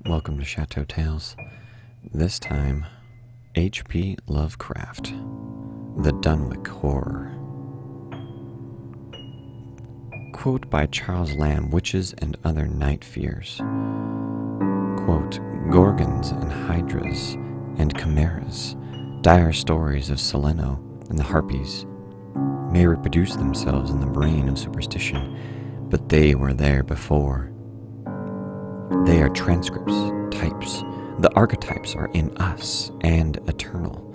Welcome to Chateau Tales. This time, H.P. Lovecraft, The Dunwich Horror. Quote by Charles Lamb, Witches and Other Night Fears. Quote, Gorgons and hydras and chimeras, dire stories of Seleno and the harpies, may reproduce themselves in the brain of superstition, but they were there before. They are transcripts, types. The archetypes are in us and eternal.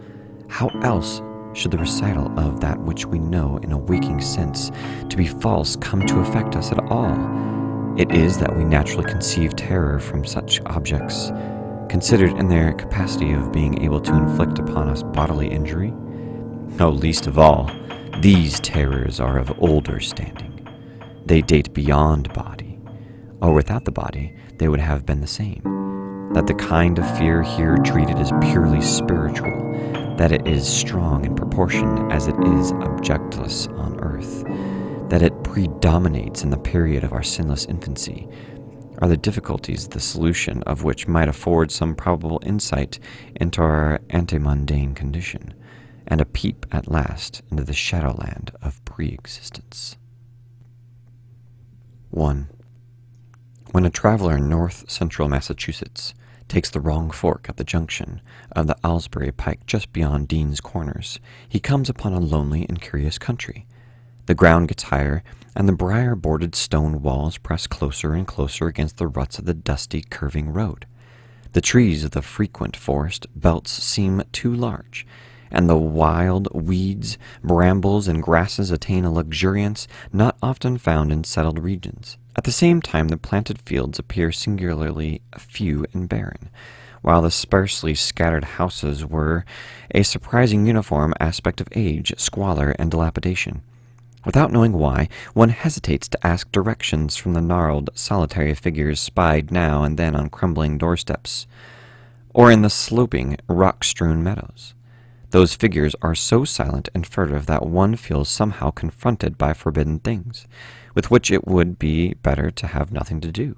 How else should the recital of that which we know in a waking sense to be false come to affect us at all? It is that we naturally conceive terror from such objects, considered in their capacity of being able to inflict upon us bodily injury. Oh, least of all, these terrors are of older standing. They date beyond body, or without the body, they would have been the same. That the kind of fear here treated is purely spiritual, that it is strong in proportion as it is objectless on earth, that it predominates in the period of our sinless infancy, are the difficulties the solution of which might afford some probable insight into our antemundane condition, and a peep at last into the shadowland of pre-existence. 1. When a traveler in north-central Massachusetts takes the wrong fork at the junction of the Aylesbury Pike just beyond Dean's Corners, he comes upon a lonely and curious country. The ground gets higher, and the briar-bordered stone walls press closer and closer against the ruts of the dusty, curving road. The trees of the frequent forest belts seem too large, and the wild weeds, brambles, and grasses attain a luxuriance not often found in settled regions. At the same time, the planted fields appear singularly few and barren, while the sparsely scattered houses wear a surprising uniform aspect of age, squalor, and dilapidation. Without knowing why, one hesitates to ask directions from the gnarled, solitary figures spied now and then on crumbling doorsteps, or in the sloping, rock-strewn meadows. Those figures are so silent and furtive that one feels somehow confronted by forbidden things, with which it would be better to have nothing to do.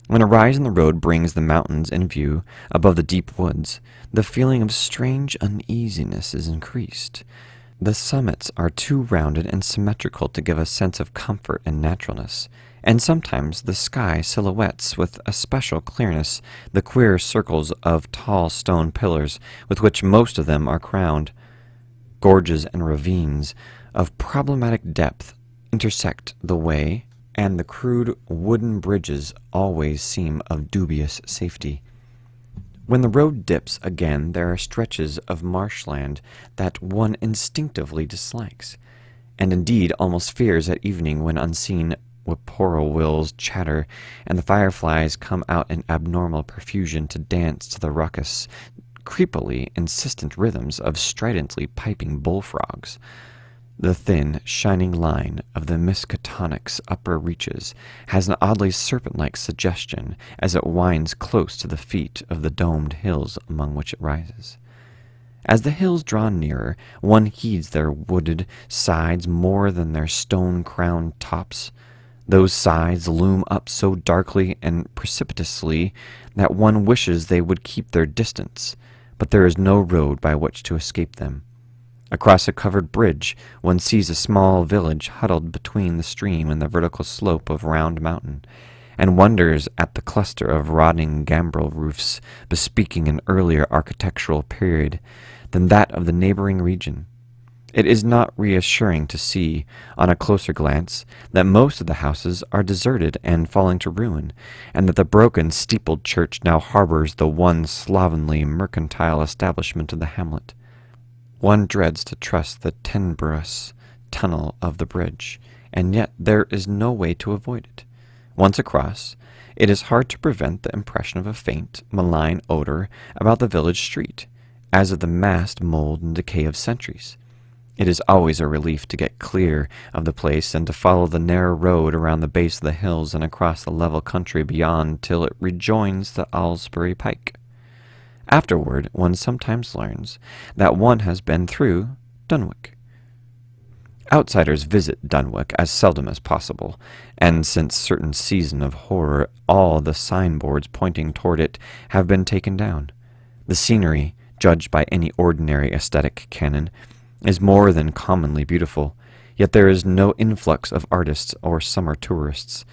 When a rise in the road brings the mountains in view above the deep woods, the feeling of strange uneasiness is increased. The summits are too rounded and symmetrical to give a sense of comfort and naturalness, and sometimes the sky silhouettes with a special clearness the queer circles of tall stone pillars with which most of them are crowned. Gorges and ravines of problematic depth intersect the way, and the crude wooden bridges always seem of dubious safety. When the road dips again, there are stretches of marshland that one instinctively dislikes, and indeed almost fears at evening when unseen whippoorwills chatter, and the fireflies come out in abnormal profusion to dance to the raucous, creepily insistent rhythms of stridently piping bullfrogs. The thin, shining line of the Miskatonic's upper reaches has an oddly serpent-like suggestion as it winds close to the feet of the domed hills among which it rises. As the hills draw nearer, one heeds their wooded sides more than their stone-crowned tops. Those sides loom up so darkly and precipitously that one wishes they would keep their distance, but there is no road by which to escape them. Across a covered bridge, one sees a small village huddled between the stream and the vertical slope of Round Mountain, and wonders at the cluster of rotting gambrel roofs bespeaking an earlier architectural period than that of the neighboring region. It is not reassuring to see, on a closer glance, that most of the houses are deserted and falling to ruin, and that the broken steepled church now harbors the one slovenly mercantile establishment of the hamlet. One dreads to trust the tenebrous tunnel of the bridge, and yet there is no way to avoid it. Once across, it is hard to prevent the impression of a faint, malign odor about the village street, as of the massed mold and decay of centuries. It is always a relief to get clear of the place and to follow the narrow road around the base of the hills and across the level country beyond till it rejoins the Aylesbury Pike. Afterward, one sometimes learns that one has been through Dunwich. Outsiders visit Dunwich as seldom as possible, and since certain season of horror, all the signboards pointing toward it have been taken down. The scenery, judged by any ordinary aesthetic canon, is more than commonly beautiful, yet there is no influx of artists or summer tourists.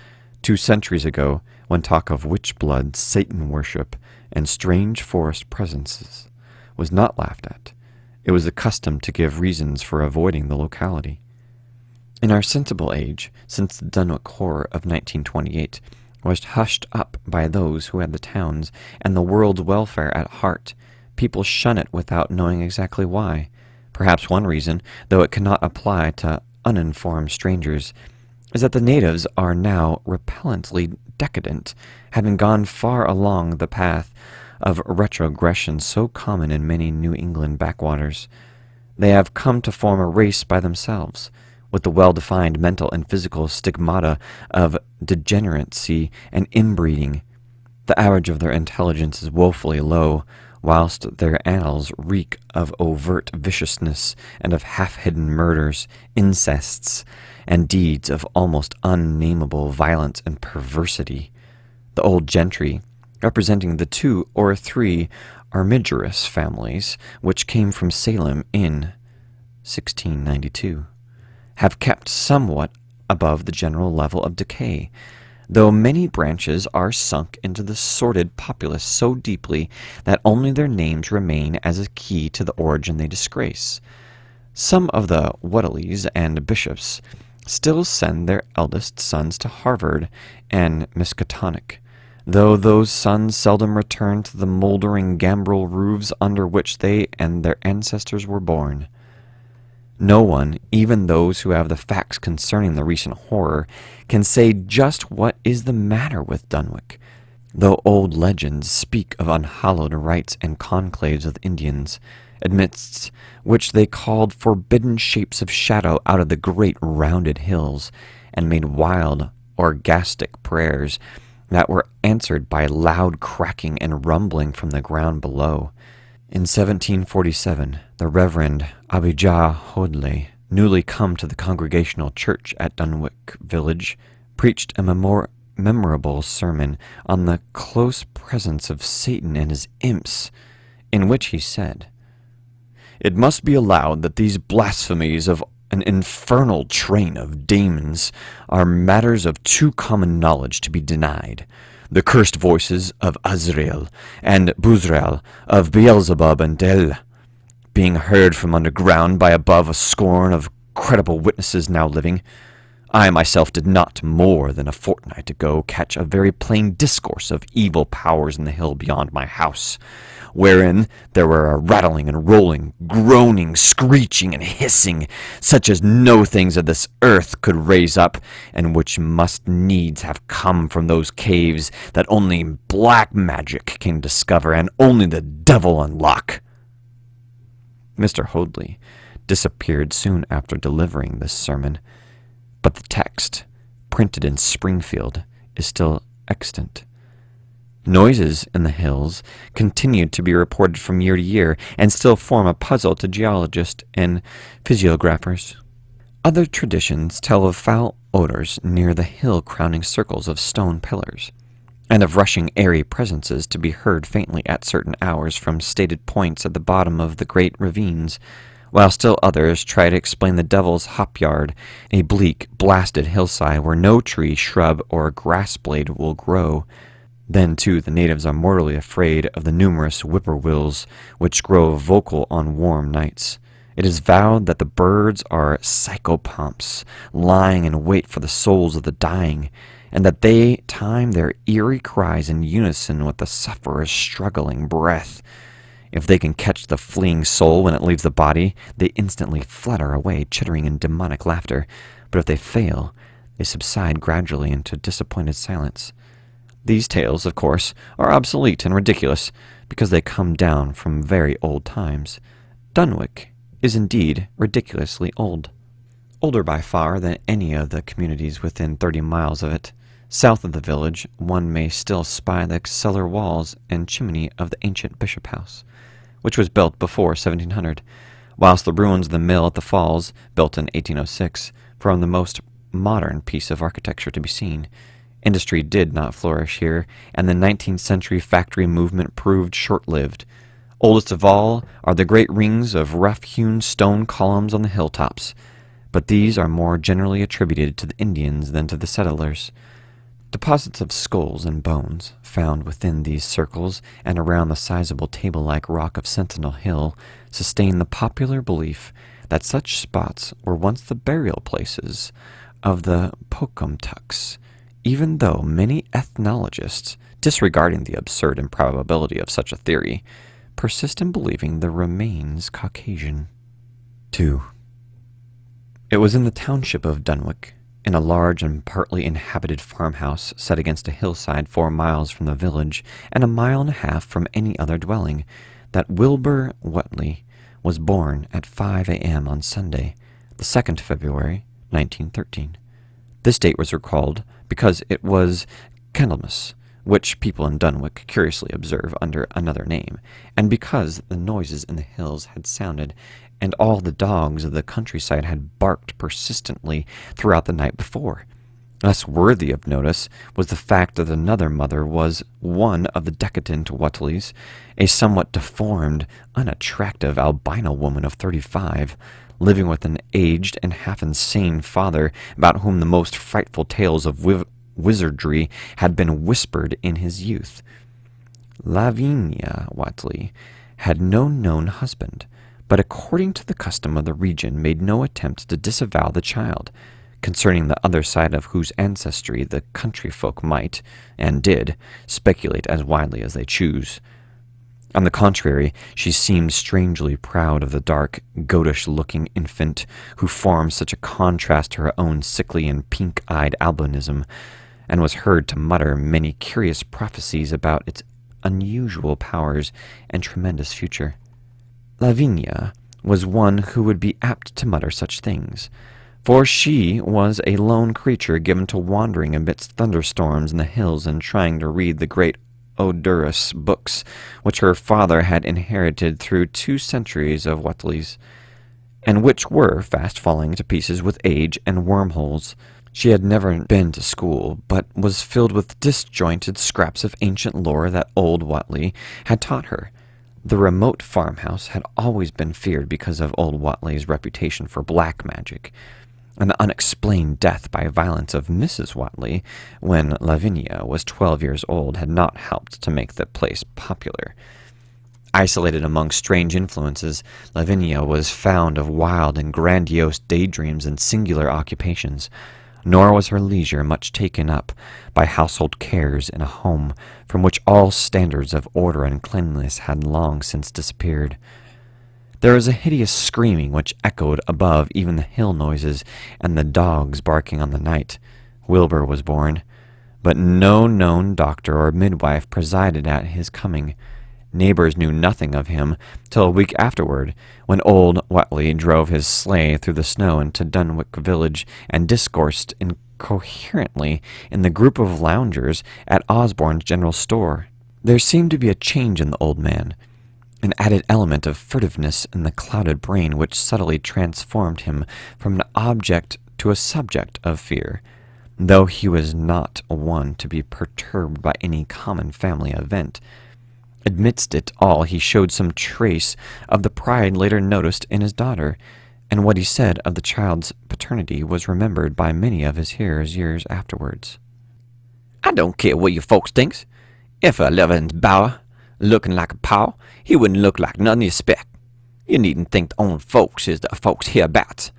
2 centuries ago, when talk of witch blood, Satan worship, and strange forest presences was not laughed at, it was the custom to give reasons for avoiding the locality. In our sensible age, since the Dunwich horror of 1928 was hushed up by those who had the town's and the world's welfare at heart, people shun it without knowing exactly why. Perhaps one reason, though it cannot apply to uninformed strangers, is that the natives are now repellently decadent, having gone far along the path of retrogression so common in many New England backwaters. They have come to form a race by themselves, with the well-defined mental and physical stigmata of degeneracy and inbreeding. The average of their intelligence is woefully low, whilst their annals reek of overt viciousness and of half-hidden murders, incests, and deeds of almost unnameable violence and perversity. The old gentry, representing the 2 or 3 armigerous families which came from Salem in 1692, have kept somewhat above the general level of decay, though many branches are sunk into the sordid populace so deeply that only their names remain as a key to the origin they disgrace. Some of the Whateleys and bishops still send their eldest sons to Harvard and Miskatonic, though those sons seldom return to the mouldering gambrel roofs under which they and their ancestors were born. No one, even those who have the facts concerning the recent horror, can say just what is the matter with Dunwich, though old legends speak of unhallowed rites and conclaves of Indians, amidst which they called forbidden shapes of shadow out of the great rounded hills, and made wild, orgastic prayers that were answered by loud cracking and rumbling from the ground below. In 1747, the Reverend Abijah Hoadley, newly come to the Congregational Church at Dunwich village, preached a memorable sermon on the close presence of Satan and his imps, in which he said, "It must be allowed that these blasphemies of an infernal train of demons are matters of too common knowledge to be denied. The cursed voices of Azrael and Buzrael, of Beelzebub and Del, being heard from underground by above a scorn of credible witnesses now living. I myself did not more than a fortnight ago catch a very plain discourse of evil powers in the hill beyond my house, wherein there were a rattling and rolling, groaning, screeching, and hissing, such as no things of this earth could raise up, and which must needs have come from those caves that only black magic can discover, and only the devil unlock." Mr. Hoadley disappeared soon after delivering this sermon, but the text, printed in Springfield, is still extant. Noises in the hills continued to be reported from year to year, and still form a puzzle to geologists and physiographers. Other traditions tell of foul odors near the hill-crowning circles of stone pillars, and of rushing airy presences to be heard faintly at certain hours from stated points at the bottom of the great ravines, while still others try to explain the devil's hop-yard, a bleak, blasted hillside where no tree, shrub, or grass blade will grow. Then, too, the natives are mortally afraid of the numerous whippoorwills which grow vocal on warm nights. It is vowed that the birds are psychopomps, lying in wait for the souls of the dying, and that they time their eerie cries in unison with the sufferer's struggling breath. If they can catch the fleeing soul when it leaves the body, they instantly flutter away, chittering in demonic laughter. But if they fail, they subside gradually into disappointed silence. These tales, of course, are obsolete and ridiculous, because they come down from very old times. Dunwich is indeed ridiculously old. Older by far than any of the communities within 30 miles of it. South of the village, one may still spy the cellar walls and chimney of the ancient bishop house, which was built before 1700, whilst the ruins of the mill at the falls, built in 1806, form the most modern piece of architecture to be seen. Industry did not flourish here, and the 19th century factory movement proved short-lived. Oldest of all are the great rings of rough-hewn stone columns on the hilltops, but these are more generally attributed to the Indians than to the settlers. Deposits of skulls and bones, found within these circles and around the sizable table-like rock of Sentinel Hill, sustain the popular belief that such spots were once the burial places of the Pocumtucks, even though many ethnologists, disregarding the absurd improbability of such a theory, persist in believing the remains Caucasian. 2. It was in the township of Dunwich, in a large and partly inhabited farmhouse set against a hillside 4 miles from the village and 1.5 miles from any other dwelling, that Wilbur Whately was born at 5 a.m. on Sunday, the 2nd February, 1913. This date was recalled because it was Candlemas, which people in Dunwich curiously observe under another name, and because the noises in the hills had sounded, and all the dogs of the countryside had barked persistently throughout the night before. Less worthy of notice was the fact that another mother was one of the decadent Whateleys, a somewhat deformed, unattractive albino woman of 35, living with an aged and half-insane father about whom the most frightful tales of wizardry had been whispered in his youth. Lavinia Whately had no known husband, but according to the custom of the region made no attempt to disavow the child, concerning the other side of whose ancestry the country folk might, and did, speculate as widely as they choose. On the contrary, she seemed strangely proud of the dark, goatish-looking infant who formed such a contrast to her own sickly and pink-eyed albinism, and was heard to mutter many curious prophecies about its unusual powers and tremendous future. Lavinia was one who would be apt to mutter such things, for she was a lone creature given to wandering amidst thunderstorms in the hills and trying to read the great odorous books which her father had inherited through 2 centuries of Whateleys, and which were fast falling to pieces with age and wormholes. She had never been to school, but was filled with disjointed scraps of ancient lore that old Whately had taught her. The remote farmhouse had always been feared because of old Whately's reputation for black magic, and the unexplained death by violence of Mrs. Whately when Lavinia was 12 years old had not helped to make the place popular. Isolated among strange influences, Lavinia was fond of wild and grandiose daydreams and singular occupations, nor was her leisure much taken up by household cares in a home from which all standards of order and cleanliness had long since disappeared. There was a hideous screaming which echoed above even the hill noises and the dogs barking on the night. Wilbur was born, but no known doctor or midwife presided at his coming. Neighbors knew nothing of him till a week afterward, when old Whately drove his sleigh through the snow into Dunwich village and discoursed incoherently in the group of loungers at Osborne's general store. There seemed to be a change in the old man, an added element of furtiveness in the clouded brain which subtly transformed him from an object to a subject of fear, though he was not one to be perturbed by any common family event. Amidst it all he showed some trace of the pride later noticed in his daughter, and what he said of the child's paternity was remembered by many of his hearers years afterwards. "I don't care what you folks thinks. If a living's bower looking like a paw, he wouldn't look like nothing you expect. You needn't think the only folks is the folks hereabouts.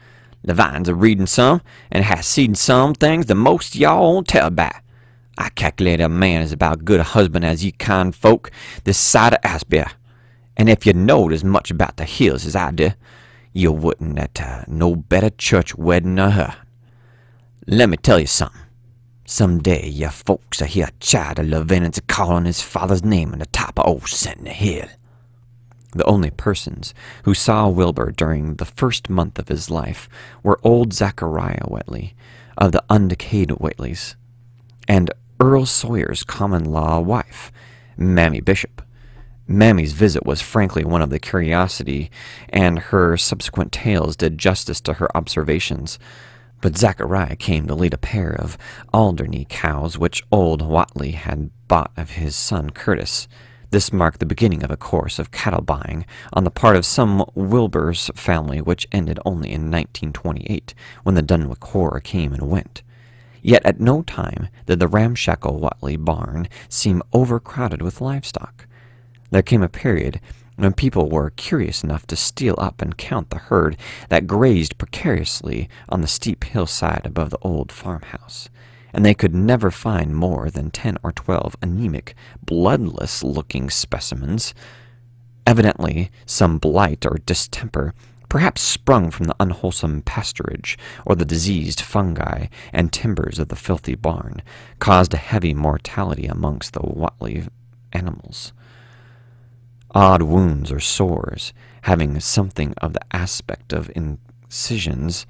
Levine's a reading some, and has seen some things the most y'all won't tell about. I calculate a man is about good a husband as ye kind folk this side of Asbury, and if you knowed as much about the hills as I do, you wouldn't at no better church wedding nor her. Let me tell you something. Some day your folks will hear a child of Levine's calling his father's name on the top of old Sentinel Hill." The only persons who saw Wilbur during the first month of his life were old Zachariah Whately, of the undecayed Whateleys, and Earl Sawyer's common-law wife, Mammy Bishop. Mammy's visit was frankly one of the curiosity, and her subsequent tales did justice to her observations. But Zachariah came to lead a pair of Alderney cows which old Whatley had bought of his son Curtis. This marked the beginning of a course of cattle buying on the part of some Wilbur's family which ended only in 1928, when the Dunwich Horror came and went. Yet at no time did the ramshackle Whatley barn seem overcrowded with livestock. There came a period when people were curious enough to steal up and count the herd that grazed precariously on the steep hillside above the old farmhouse, and they could never find more than 10 or 12 anemic, bloodless-looking specimens. Evidently some blight or distemper, perhaps sprung from the unwholesome pasturage or the diseased fungi and timbers of the filthy barn, caused a heavy mortality amongst the Whatley animals. Odd wounds or sores, having something of the aspect of incisions,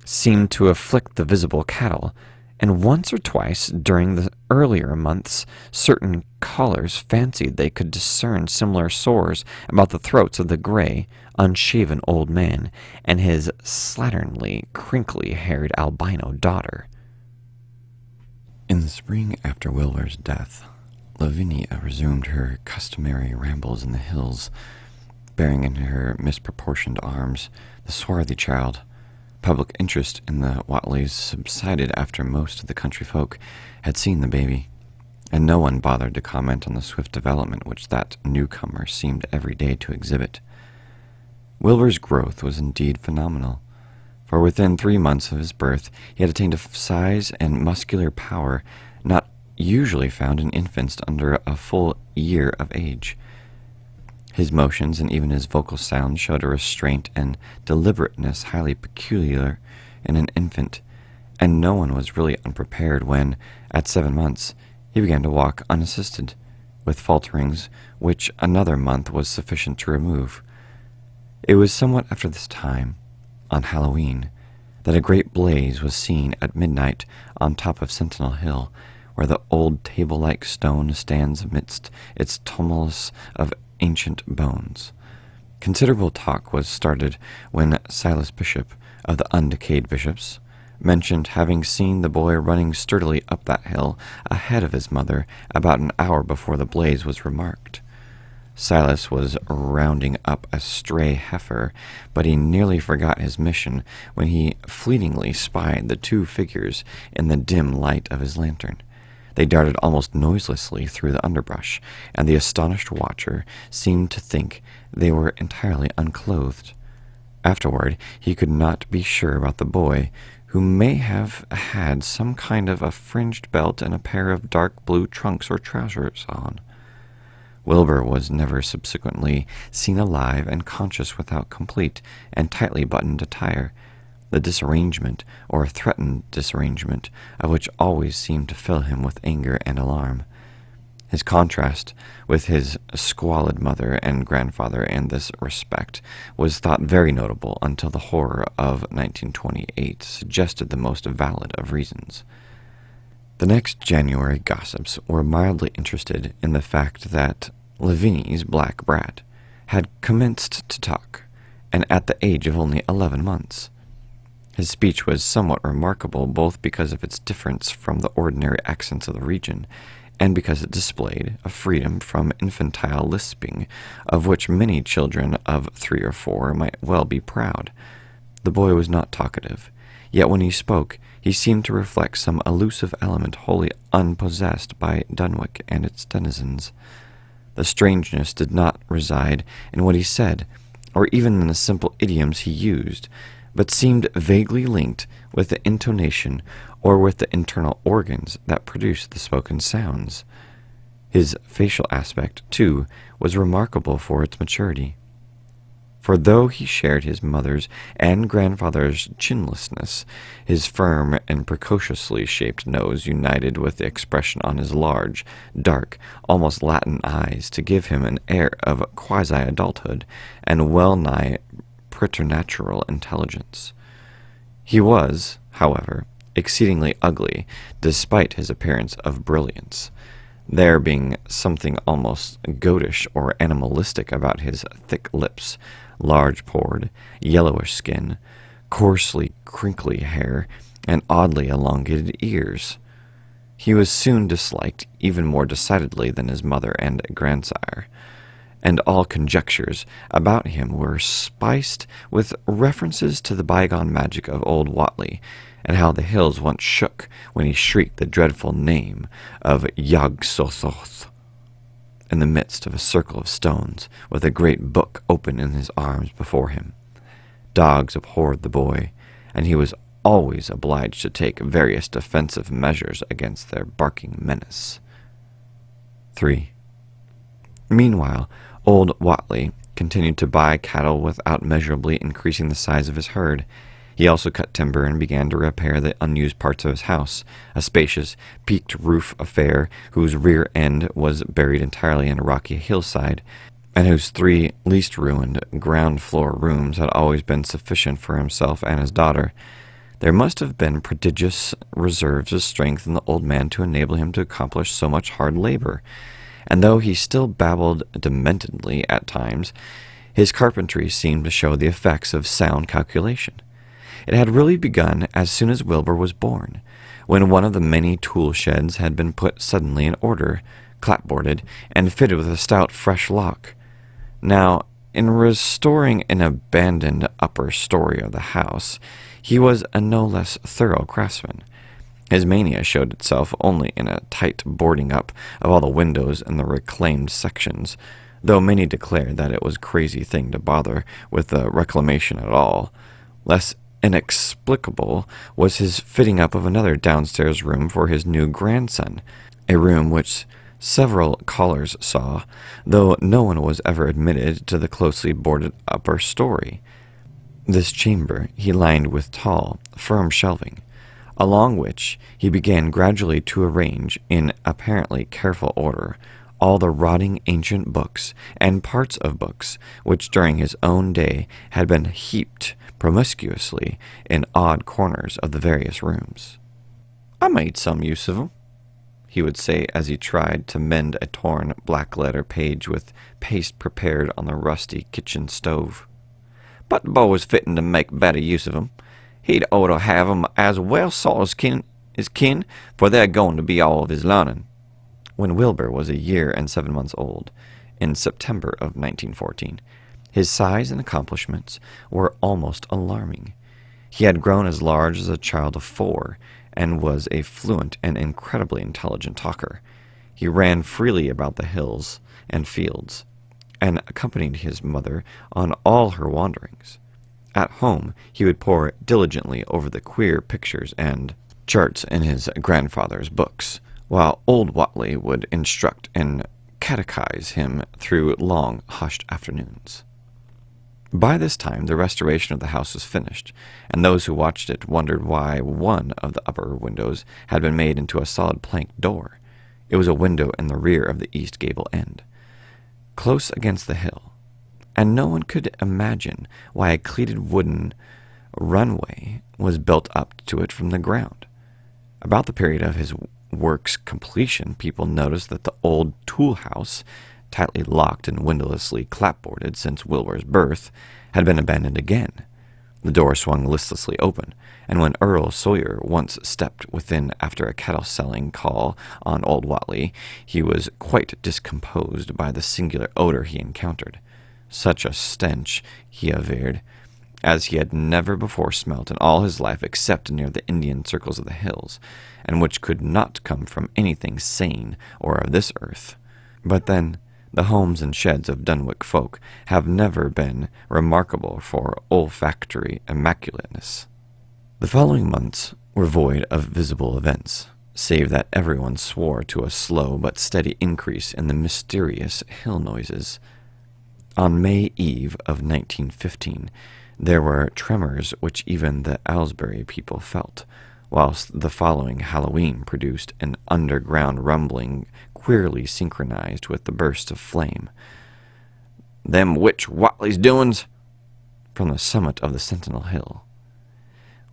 seemed to afflict the visible cattle, and once or twice during the earlier months certain callers fancied they could discern similar sores about the throats of the gray, unshaven old man and his slatternly, crinkly-haired albino daughter. In the spring after Wilbur's death, Lavinia resumed her customary rambles in the hills, bearing in her misproportioned arms the swarthy child. Public interest in the Whatleys subsided after most of the country folk had seen the baby, and no one bothered to comment on the swift development which that newcomer seemed every day to exhibit. Wilbur's growth was indeed phenomenal, for within 3 months of his birth he had attained a size and muscular power not usually found in infants under a full year of age. His motions and even his vocal sounds showed a restraint and deliberateness highly peculiar in an infant, and no one was really unprepared when, at 7 months, he began to walk unassisted, with falterings which another month was sufficient to remove. It was somewhat after this time, on Halloween, that a great blaze was seen at midnight on top of Sentinel Hill, where the old table-like stone stands amidst its tumulus of ancient bones. Considerable talk was started when Silas Bishop, of the undecayed bishops, mentioned having seen the boy running sturdily up that hill ahead of his mother about an hour before the blaze was remarked. Silas was rounding up a stray heifer, but he nearly forgot his mission when he fleetingly spied the 2 figures in the dim light of his lantern. They darted almost noiselessly through the underbrush, and the astonished watcher seemed to think they were entirely unclothed. Afterward, he could not be sure about the boy, who may have had some kind of a fringed belt and a pair of dark blue trunks or trousers on. Wilbur was never subsequently seen alive and conscious without complete and tightly buttoned attire, the disarrangement, or threatened disarrangement, of which always seemed to fill him with anger and alarm. His contrast with his squalid mother and grandfather in this respect was thought very notable until the horror of 1928 suggested the most valid of reasons. The next January gossips were mildly interested in the fact that Lavinia's black brat had commenced to talk, and at the age of only 11 months. His speech was somewhat remarkable both because of its difference from the ordinary accents of the region, and because it displayed a freedom from infantile lisping of which many children of 3 or 4 might well be proud. The boy was not talkative, yet when he spoke he seemed to reflect some elusive element wholly unpossessed by Dunwich and its denizens. The strangeness did not reside in what he said, or even in the simple idioms he used, but seemed vaguely linked with the intonation or with the internal organs that produced the spoken sounds. His facial aspect, too, was remarkable for its maturity. For though he shared his mother's and grandfather's chinlessness, his firm and precociously shaped nose united with the expression on his large, dark, almost Latin eyes to give him an air of quasi-adulthood and well-nigh preternatural intelligence. He was, however, exceedingly ugly, despite his appearance of brilliance. there being something almost goatish or animalistic about his thick lips, large-pored, yellowish skin, coarsely crinkly hair, and oddly elongated ears. He was soon disliked even more decidedly than his mother and grandsire, and all conjectures about him were spiced with references to the bygone magic of old Whatley, and how the hills once shook when he shrieked the dreadful name of Yog-Sothoth in the midst of a circle of stones, with a great book open in his arms before him. Dogs abhorred the boy, and he was always obliged to take various defensive measures against their barking menace. 3. Meanwhile, old Whatley continued to buy cattle without measurably increasing the size of his herd. He also cut timber and began to repair the unused parts of his house, a spacious, peaked roof affair whose rear end was buried entirely in a rocky hillside, and whose 3 least ruined ground-floor rooms had always been sufficient for himself and his daughter. There must have been prodigious reserves of strength in the old man to enable him to accomplish so much hard labor, and though he still babbled dementedly at times, his carpentry seemed to show the effects of sound calculation. It had really begun as soon as Wilbur was born, when one of the many tool sheds had been put suddenly in order, clapboarded, and fitted with a stout fresh lock. Now, in restoring an abandoned upper story of the house, he was a no less thorough craftsman. His mania showed itself only in a tight boarding up of all the windows in the reclaimed sections, though many declared that it was a crazy thing to bother with the reclamation at all. Less inexplicable was his fitting up of another downstairs room for his new grandson, a room which several callers saw, though no one was ever admitted to the closely boarded upper story. This chamber he lined with tall, firm shelving, along which he began gradually to arrange, in apparently careful order, all the rotting ancient books and parts of books which during his own day had been heaped promiscuously in odd corners of the various rooms. "I made some use of 'em," he would say as he tried to mend a torn black-letter page with paste prepared on the rusty kitchen stove. "But the boy was fitting to make better use of 'em. He'd ought to have 'em as well saw as his kin, for they're going to be all of his learning." When Wilbur was a year and 7 months old, in September of 1914, his size and accomplishments were almost alarming. He had grown as large as a child of 4, and was a fluent and incredibly intelligent talker. He ran freely about the hills and fields, and accompanied his mother on all her wanderings. At home, he would pore diligently over the queer pictures and charts in his grandfather's books, while old Whatley would instruct and catechize him through long, hushed afternoons. By this time, the restoration of the house was finished, and those who watched it wondered why one of the upper windows had been made into a solid plank door. It was a window in the rear of the east gable end, close against the hill, and no one could imagine why a cleated wooden runway was built up to it from the ground. About the period of his work's completion, people noticed that the old tool house, tightly locked and windowlessly clapboarded since Wilbur's birth, had been abandoned again. The door swung listlessly open, and when Earl Sawyer once stepped within after a cattle-selling call on old Whatley, he was quite discomposed by the singular odor he encountered. Such a stench, he averred, as he had never before smelt in all his life except near the Indian circles of the hills, and which could not come from anything sane or of this earth. But then, the homes and sheds of Dunwich folk have never been remarkable for olfactory immaculateness. The following months were void of visible events, save that everyone swore to a slow but steady increase in the mysterious hill noises. On May Eve of 1915, there were tremors which even the Aylesbury people felt, whilst the following Halloween produced an underground rumbling queerly synchronized with the burst of flame. "Them witch Whatley's doings!" from the summit of the Sentinel Hill.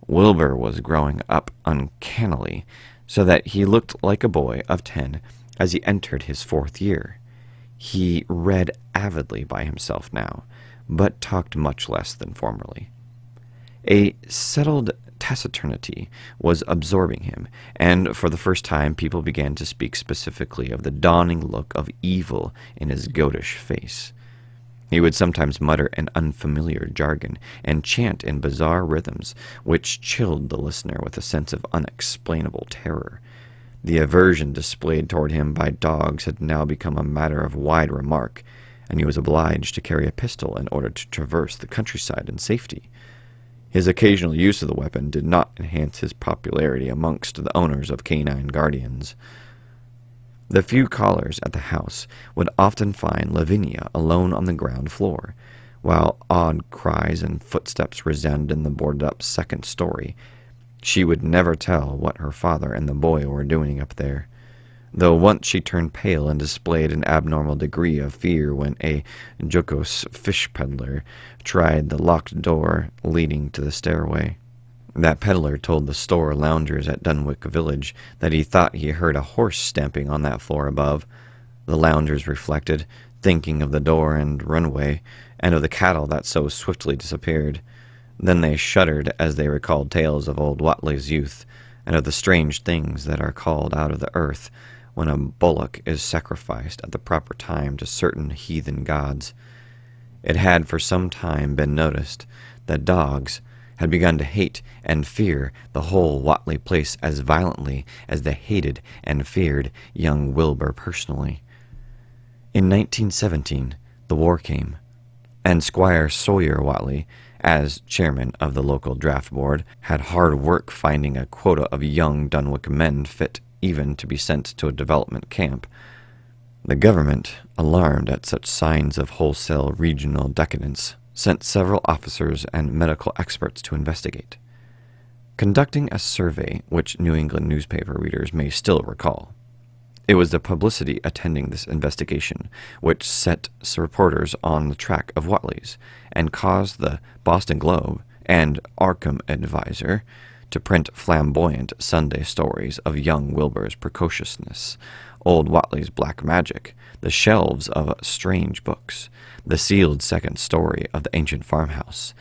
Wilbur was growing up uncannily, so that he looked like a boy of 10 as he entered his 4th year. He read avidly by himself now, but talked much less than formerly. A settled taciturnity was absorbing him, and for the first time people began to speak specifically of the dawning look of evil in his goatish face. He would sometimes mutter an unfamiliar jargon and chant in bizarre rhythms, which chilled the listener with a sense of unexplainable terror. The aversion displayed toward him by dogs had now become a matter of wide remark, and he was obliged to carry a pistol in order to traverse the countryside in safety. His occasional use of the weapon did not enhance his popularity amongst the owners of canine guardians. The few callers at the house would often find Lavinia alone on the ground floor, while odd cries and footsteps resounded in the boarded-up 2nd story. She would never tell what her father and the boy were doing up there, though once she turned pale and displayed an abnormal degree of fear when a jocose fish peddler tried the locked door leading to the stairway. That peddler told the store loungers at Dunwich village that he thought he heard a horse stamping on that floor above. The loungers reflected, thinking of the door and runway, and of the cattle that so swiftly disappeared. Then they shuddered as they recalled tales of old Whatley's youth, and of the strange things that are called out of the earth when a bullock is sacrificed at the proper time to certain heathen gods. It had for some time been noticed that dogs had begun to hate and fear the whole Whatley place as violently as they hated and feared young Wilbur personally. In 1917, the war came, and Squire Sawyer Whatley, as chairman of the local draft board, had hard work finding a quota of young Dunwich men fit even to be sent to a development camp. The government, alarmed at such signs of wholesale regional decadence, sent several officers and medical experts to investigate, conducting a survey which New England newspaper readers may still recall. It was the publicity attending this investigation which set reporters on the track of Whatley's and caused the Boston Globe and Arkham Advisor to print flamboyant Sunday stories of young Wilbur's precociousness, old Whatley's black magic, the shelves of strange books, the sealed 2nd story of the ancient farmhouse,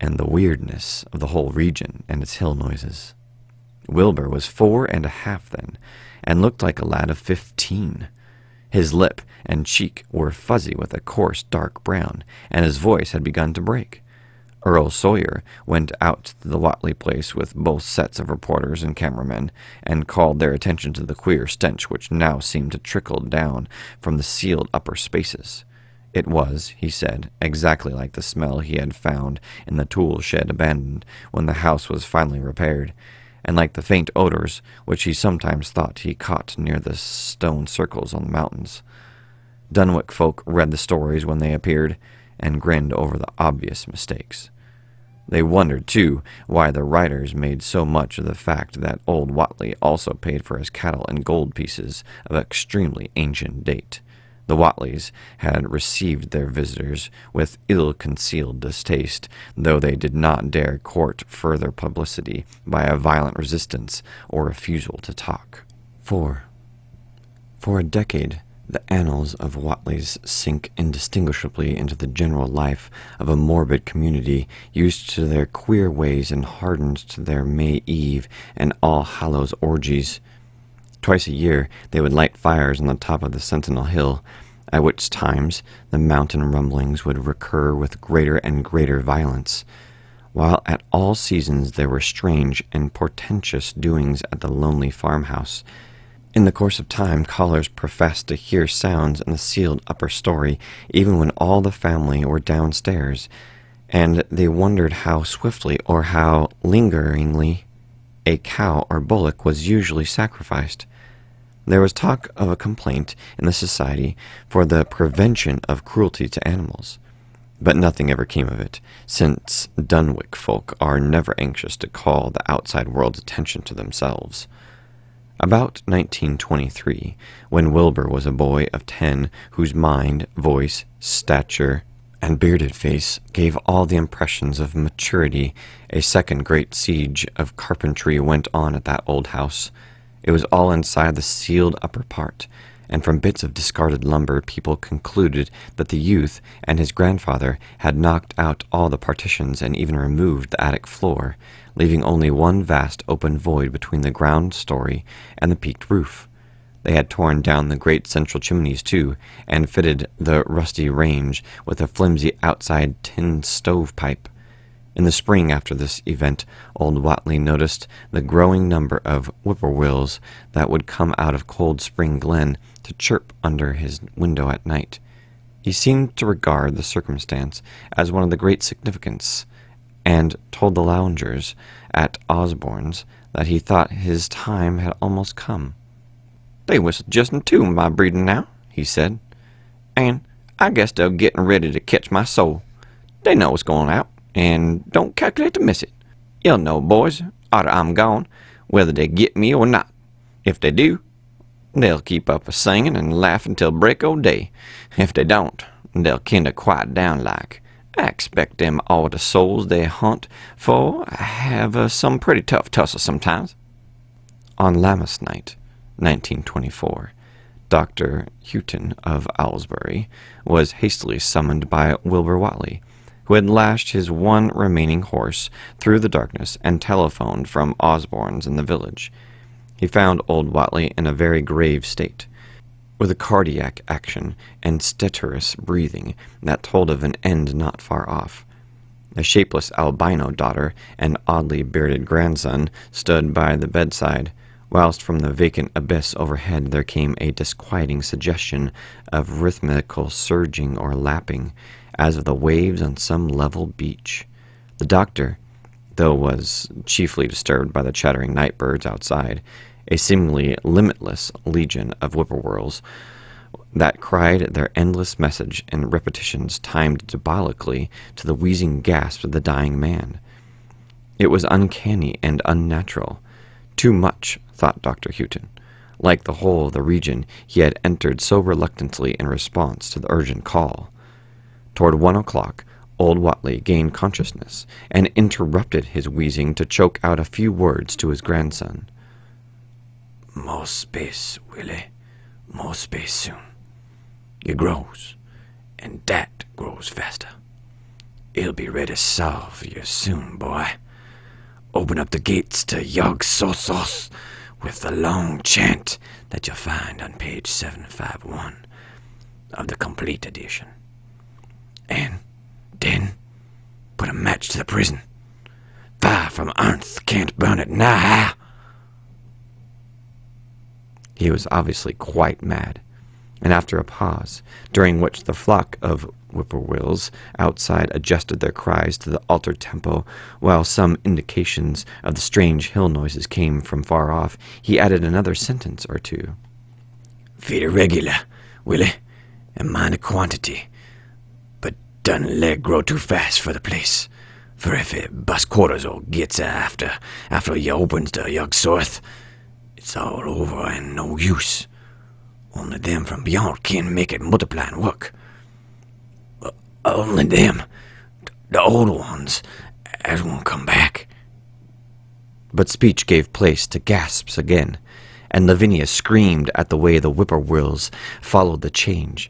and the weirdness of the whole region and its hill noises. Wilbur was 4.5 then, and looked like a lad of 15. His lip and cheek were fuzzy with a coarse dark brown, and his voice had begun to break. Earl Sawyer went out to the Whatley place with both sets of reporters and cameramen, and called their attention to the queer stench which now seemed to trickle down from the sealed upper spaces. It was, he said, exactly like the smell he had found in the tool shed abandoned when the house was finally repaired, and like the faint odors which he sometimes thought he caught near the stone circles on the mountains. Dunwich folk read the stories when they appeared, and grinned over the obvious mistakes. They wondered, too, why the writers made so much of the fact that old Whatley also paid for his cattle in gold pieces of extremely ancient date. The Whatleys had received their visitors with ill-concealed distaste, though they did not dare court further publicity by a violent resistance or refusal to talk. For a decade, the annals of Whatleys sink indistinguishably into the general life of a morbid community used to their queer ways and hardened to their May Eve and All Hallows orgies. Twice a year they would light fires on the top of the Sentinel Hill, at which times the mountain rumblings would recur with greater and greater violence, while at all seasons there were strange and portentous doings at the lonely farmhouse. In the course of time, callers professed to hear sounds in the sealed upper story, even when all the family were downstairs, and they wondered how swiftly or how lingeringly a cow or bullock was usually sacrificed. There was talk of a complaint in the Society for the Prevention of Cruelty to Animals, but nothing ever came of it, since Dunwich folk are never anxious to call the outside world's attention to themselves. About 1923, when Wilbur was a boy of 10, whose mind, voice, stature, and bearded face gave all the impressions of maturity, a second great siege of carpentry went on at that old house. It was all inside the sealed upper part, and from bits of discarded lumber people concluded that the youth and his grandfather had knocked out all the partitions and even removed the attic floor, leaving only one vast open void between the ground story and the peaked roof. They had torn down the great central chimneys, too, and fitted the rusty range with a flimsy outside tin stovepipe. In the spring after this event, old Whatley noticed the growing number of whippoorwills that would come out of Cold Spring Glen to chirp under his window at night. He seemed to regard the circumstance as one of the great significance, and told the loungers at Osborne's that he thought his time had almost come. "They whistle just in tune my breeding now," he said, "and I guess they're getting ready to catch my soul. They know it's going out, and don't calculate to miss it. You'll know, boys, arter I'm gone, whether they get me or not. If they do, they'll keep up a singing and laughing till break o' day. If they don't, they'll kinder quiet down like. I expect them all the souls they hunt for have some pretty tough tussle sometimes." On Lammas night, 1924, Dr. Houghton of Aylesbury was hastily summoned by Wilbur Whatley, who had lashed his one remaining horse through the darkness and telephoned from Osborne's in the village. He found old Whatley in a very grave state, with a cardiac action and stertorous breathing that told of an end not far off. A shapeless albino daughter and oddly bearded grandson stood by the bedside, whilst from the vacant abyss overhead there came a disquieting suggestion of rhythmical surging or lapping, as of the waves on some level beach. The doctor, though, was chiefly disturbed by the chattering night birds outside, a seemingly limitless legion of whippoorwills that cried their endless message in repetitions timed diabolically to the wheezing gasps of the dying man. It was uncanny and unnatural. Too much, thought Dr. Houghton, like the whole of the region he had entered so reluctantly in response to the urgent call. Toward 1 o'clock, old Whatley gained consciousness and interrupted his wheezing to choke out a few words to his grandson. "More space, Willie. More space soon. It grows, and that grows faster. It'll be ready to solve you soon, boy. Open up the gates to Yog-Sothoth with the long chant that you'll find on page 751 of the complete edition. And then put a match to the prison. Fire from earth can't burn it now." He was obviously quite mad, and after a pause, during which the flock of whippoorwills outside adjusted their cries to the altered tempo, while some indications of the strange hill noises came from far off, he added another sentence or two. "Feed it regular, Willie, and mind the quantity. But don't let it grow too fast for the place, for if it bust quarters or gets after you opens the Yog-Sothoth, it's all over and no use. Only them from beyond can make it multiply and work. Only them, the old ones, as won't come back." But speech gave place to gasps again, and Lavinia screamed at the way the whippoorwills followed the change.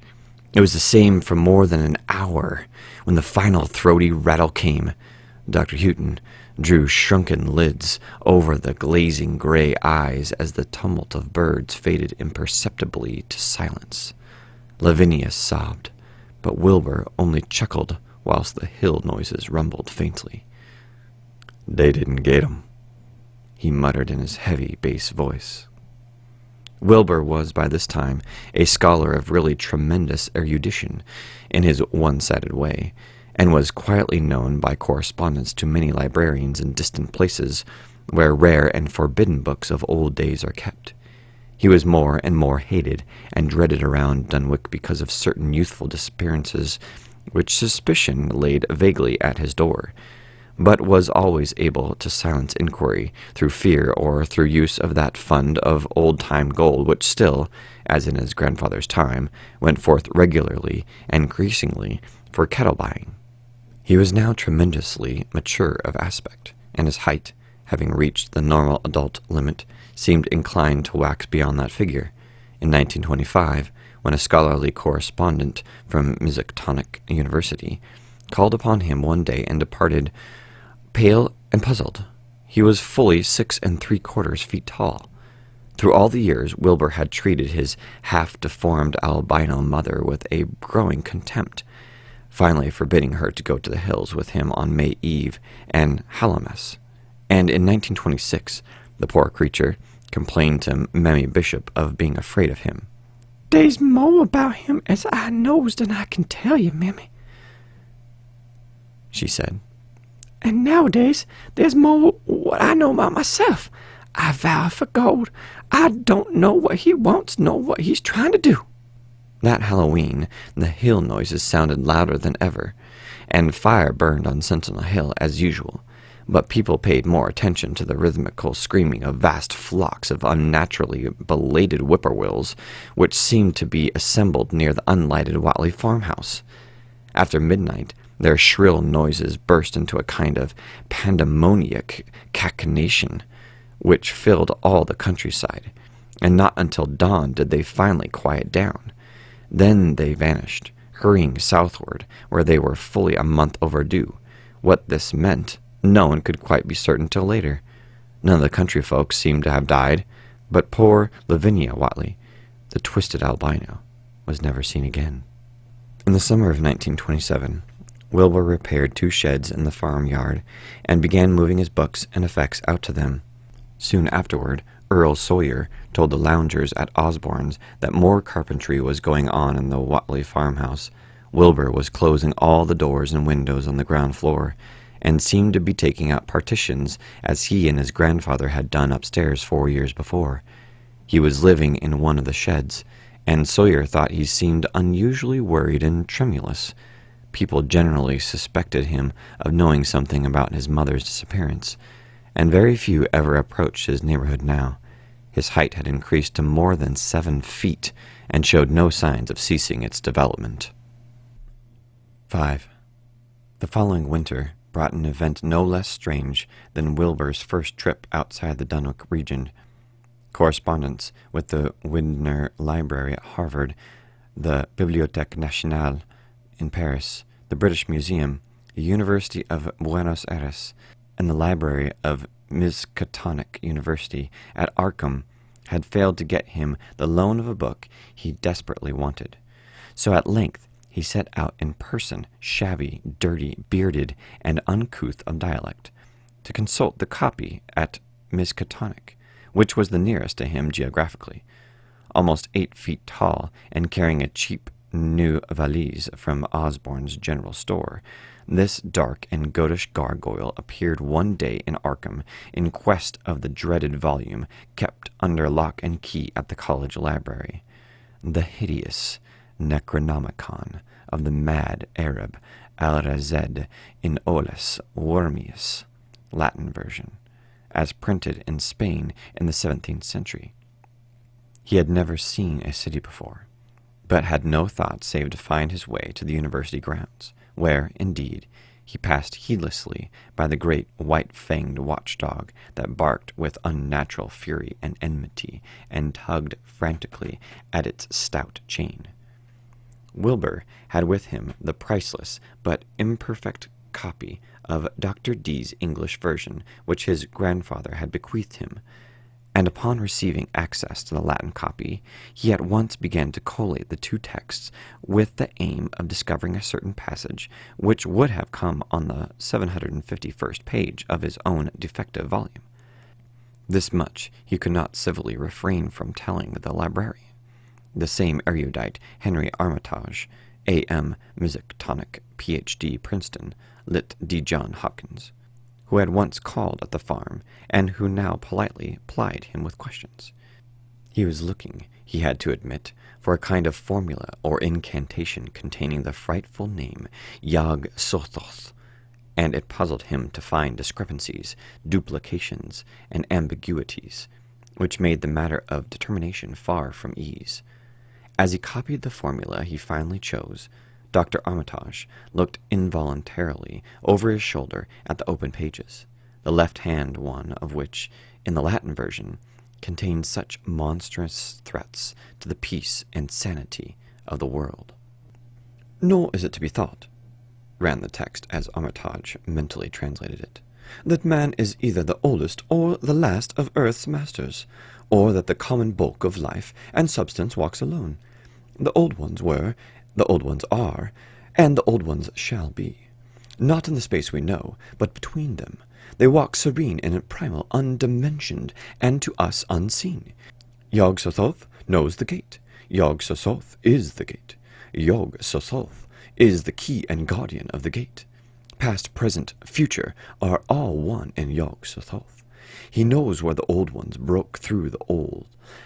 It was the same for more than an hour. When the final throaty rattle came, Dr. Houghton drew shrunken lids over the glazing gray eyes as the tumult of birds faded imperceptibly to silence. Lavinia sobbed, but Wilbur only chuckled whilst the hill noises rumbled faintly. "They didn't get 'em," he muttered in his heavy bass voice. Wilbur was by this time a scholar of really tremendous erudition in his one-sided way, and was quietly known by correspondence to many librarians in distant places where rare and forbidden books of old days are kept. He was more and more hated and dreaded around Dunwich because of certain youthful disappearances which suspicion laid vaguely at his door, but was always able to silence inquiry through fear or through use of that fund of old-time gold which still, as in his grandfather's time, went forth regularly and increasingly for cattle buying. He was now tremendously mature of aspect, and his height, having reached the normal adult limit, seemed inclined to wax beyond that figure. In 1925, when a scholarly correspondent from Miskatonic University called upon him one day and departed pale and puzzled. He was fully 6¾ feet tall. Through all the years, Wilbur had treated his half-deformed albino mother with a growing contempt, finally forbidding her to go to the hills with him on May Eve and Hallowmas. And in 1926, the poor creature complained to Mammy Bishop of being afraid of him. "Dey's more about him as I knows than I can tell you, Mammy," she said. "And nowadays, there's more what I know about myself. I vow for gold, I don't know what he wants nor what he's trying to do." That Halloween, the hill noises sounded louder than ever, and fire burned on Sentinel Hill as usual, but people paid more attention to the rhythmical screaming of vast flocks of unnaturally belated whippoorwills, which seemed to be assembled near the unlighted Whatley farmhouse. After midnight, their shrill noises burst into a kind of pandemoniac cachinnation, which filled all the countryside, and not until dawn did they finally quiet down. Then they vanished, hurrying southward, where they were fully a month overdue. What this meant, no one could quite be certain till later. None of the country folks seemed to have died, but poor Lavinia Whatley, the twisted albino, was never seen again. In the summer of 1927, Wilbur repaired 2 sheds in the farmyard and began moving his books and effects out to them. Soon afterward, Earl Sawyer told the loungers at Osborne's that more carpentry was going on in the Whatley farmhouse. Wilbur was closing all the doors and windows on the ground floor, and seemed to be taking out partitions as he and his grandfather had done upstairs 4 years before. He was living in one of the sheds, and Sawyer thought he seemed unusually worried and tremulous. People generally suspected him of knowing something about his mother's disappearance, and very few ever approached his neighborhood now. His height had increased to more than 7 feet, and showed no signs of ceasing its development. 5. The following winter brought an event no less strange than Wilbur's first trip outside the Dunwich region. Correspondence with the Widener Library at Harvard, the Bibliothèque Nationale in Paris, the British Museum, the University of Buenos Aires, and the library of Miskatonic University at Arkham had failed to get him the loan of a book he desperately wanted. So at length he set out in person, shabby, dirty, bearded, and uncouth of dialect, to consult the copy at Miskatonic, which was the nearest to him geographically. Almost 8 feet tall, and carrying a cheap new valise from Osborne's general store, this dark and goatish gargoyle appeared one day in Arkham in quest of the dreaded volume kept under lock and key at the college library, the hideous Necronomicon of the mad Arab Al-Razed in Olis Wormius, Latin version, as printed in Spain in the 17th century. He had never seen a city before, but had no thought save to find his way to the university grounds, where, indeed, he passed heedlessly by the great white-fanged watchdog that barked with unnatural fury and enmity and tugged frantically at its stout chain. Wilbur had with him the priceless but imperfect copy of Dr. Dee's English version, which his grandfather had bequeathed him, and upon receiving access to the Latin copy, he at once began to collate the 2 texts with the aim of discovering a certain passage which would have come on the 751st page of his own defective volume. This much he could not civilly refrain from telling the librarian, the same erudite Henry Armitage, A.M. Miskatonic, Ph.D. Princeton, Lit. D. John Hopkins, who had once called at the farm, and who now politely plied him with questions. He was looking, he had to admit, for a kind of formula or incantation containing the frightful name Yog-Sothoth, and it puzzled him to find discrepancies, duplications, and ambiguities, which made the matter of determination far from ease. As he copied the formula he finally chose, Dr. Armitage looked involuntarily over his shoulder at the open pages, the left-hand one of which, in the Latin version, contained such monstrous threats to the peace and sanity of the world. Nor is it to be thought, ran the text as Armitage mentally translated it, that man is either the oldest or the last of earth's masters, or that the common bulk of life and substance walks alone. The old ones were, the old ones are, and the old ones shall be. Not in the space we know, but between them. They walk serene in a primal, undimensioned, and to us unseen. Yog-Sothoth knows the gate. Yog-Sothoth is the gate. Yog-Sothoth is the key and guardian of the gate. Past, present, future are all one in Yog-Sothoth. He knows where the old ones broke through the old,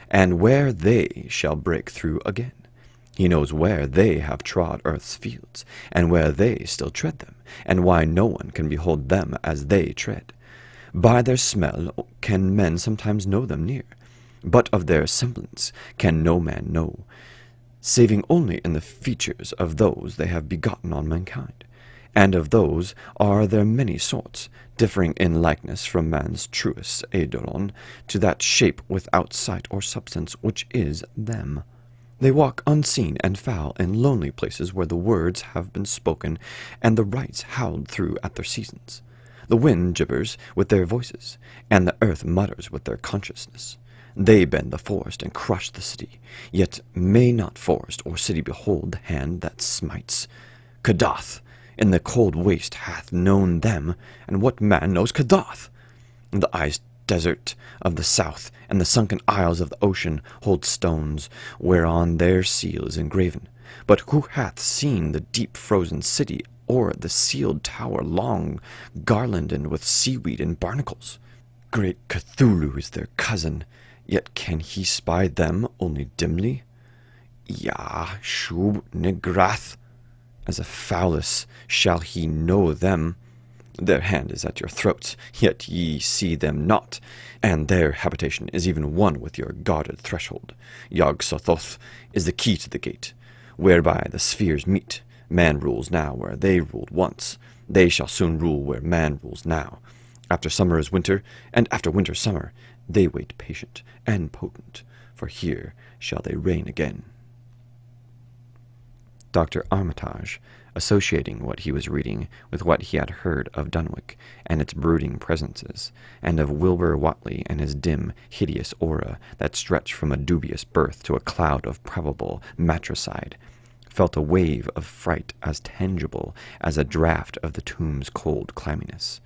and where they shall break through again. He knows where they have trod earth's fields, and where they still tread them, and why no one can behold them as they tread. By their smell can men sometimes know them near, but of their semblance can no man know, saving only in the features of those they have begotten on mankind. And of those are there many sorts, differing in likeness from man's truest eidolon to that shape without sight or substance which is them. They walk unseen and foul in lonely places where the words have been spoken and the rites howled through at their seasons. The wind gibbers with their voices, and the earth mutters with their consciousness. They bend the forest and crush the city, yet may not forest or city behold the hand that smites. Kadath in the cold waste hath known them, and what man knows Kadath? The iced desert of the south and the sunken isles of the ocean hold stones whereon their seal is engraven. But who hath seen the deep frozen city, or the sealed tower long garlanded with seaweed and barnacles? Great Cthulhu is their cousin, yet can he spy them only dimly? Ya shub negrath, as a phallus shall he know them. Their hand is at your throats, yet ye see them not, and their habitation is even one with your guarded threshold. Yog-Sothoth is the key to the gate, whereby the spheres meet. Man rules now where they ruled once. They shall soon rule where man rules now. After summer is winter, and after winter summer. They wait patient and potent, for here shall they reign again. Dr. Armitage, associating what he was reading with what he had heard of Dunwich and its brooding presences, and of Wilbur Whately and his dim, hideous aura that stretched from a dubious birth to a cloud of probable matricide, felt a wave of fright as tangible as a draught of the tomb's cold clamminess.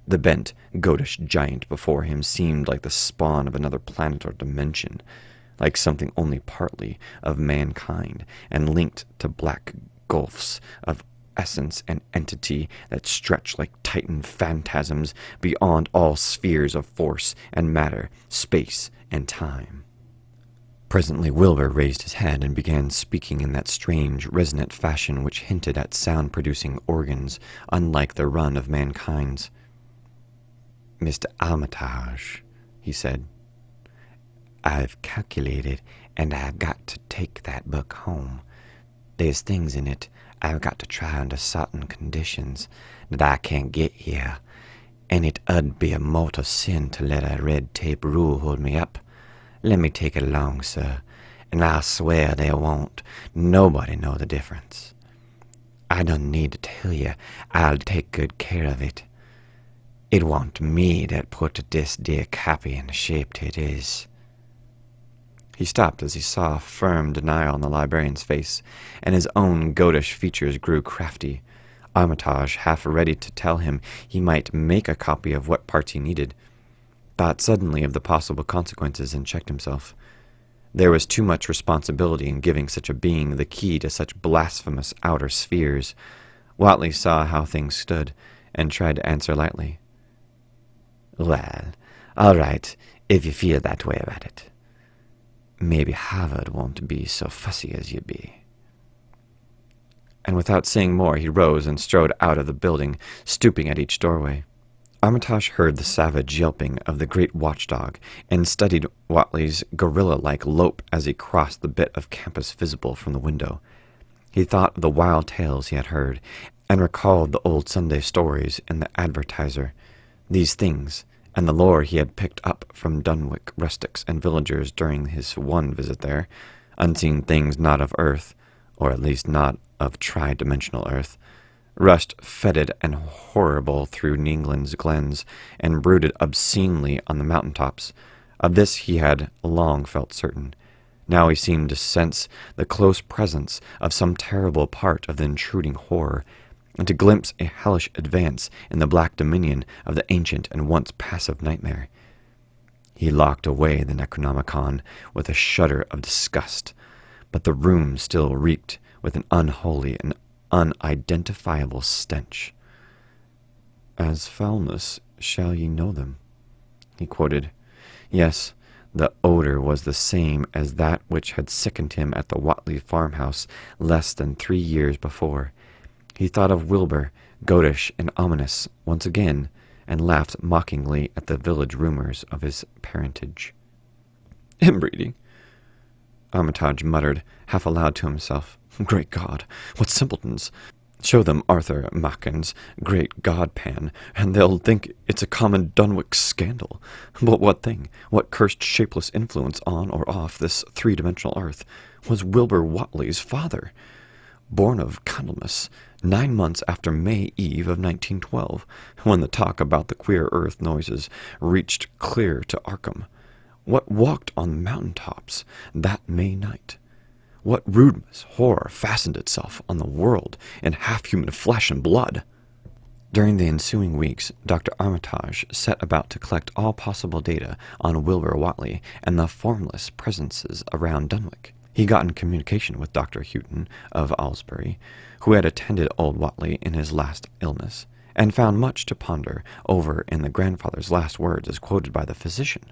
The bent, goatish giant before him seemed like the spawn of another planet or dimension, like something only partly of mankind, and linked to black gulfs of essence and entity that stretch like titan phantasms beyond all spheres of force and matter, space and time. Presently Wilbur raised his head and began speaking in that strange, resonant fashion which hinted at sound-producing organs unlike the run of mankind's. "Mr. Armitage," he said, "I've calculated, and I've got to take that book home. There's things in it I've got to try under certain conditions that I can't get here, and it 'ud be a mortal sin to let a red tape rule hold me up. Let me take it along, sir, and I'll swear there won't nobody know the difference. I don't need to tell you I'll take good care of it. It wa'n't me that put this dear copy in the shape it is." He stopped as he saw firm denial on the librarian's face, and his own goatish features grew crafty. Armitage, half ready to tell him he might make a copy of what parts he needed, thought suddenly of the possible consequences and checked himself. There was too much responsibility in giving such a being the key to such blasphemous outer spheres. Whately saw how things stood, and tried to answer lightly. "Well, all right, if you feel that way about it. Maybe Harvard won't be so fussy as you be." And without saying more, he rose and strode out of the building, stooping at each doorway. Armitage heard the savage yelping of the great watchdog, and studied Whately's gorilla-like lope as he crossed the bit of campus visible from the window. He thought of the wild tales he had heard, and recalled the old Sunday stories in the Advertiser. These things, and the lore he had picked up from Dunwich rustics and villagers during his one visit there, unseen things not of Earth, or at least not of tri-dimensional Earth, rushed fetid and horrible through England's glens, and brooded obscenely on the mountain-tops. Of this he had long felt certain. Now he seemed to sense the close presence of some terrible part of the intruding horror, and to glimpse a hellish advance in the black dominion of the ancient and once passive nightmare. He locked away the Necronomicon with a shudder of disgust, but the room still reeked with an unholy and unidentifiable stench. "As foulness shall ye know them," he quoted. Yes, the odor was the same as that which had sickened him at the Whatley farmhouse less than 3 years before. He thought of Wilbur, goatish and ominous, once again, and laughed mockingly at the village rumors of his parentage. "Inbreeding," Armitage muttered, half aloud to himself. "Great God, what simpletons! Show them Arthur Machen's great god-pan, and they'll think it's a common Dunwich scandal. But what thing, what cursed shapeless influence on or off this three-dimensional earth, was Wilbur Whatley's father? Born of Candlemas, 9 months after May Eve of 1912, when the talk about the queer earth noises reached clear to Arkham. What walked on mountain-tops that May night? What rudeness, horror fastened itself on the world in half-human flesh and blood?" During the ensuing weeks, Dr. Armitage set about to collect all possible data on Wilbur Whatley and the formless presences around Dunwich. He got in communication with Dr. Houghton of Aylesbury, who had attended old Whatley in his last illness, and found much to ponder over in the grandfather's last words as quoted by the physician.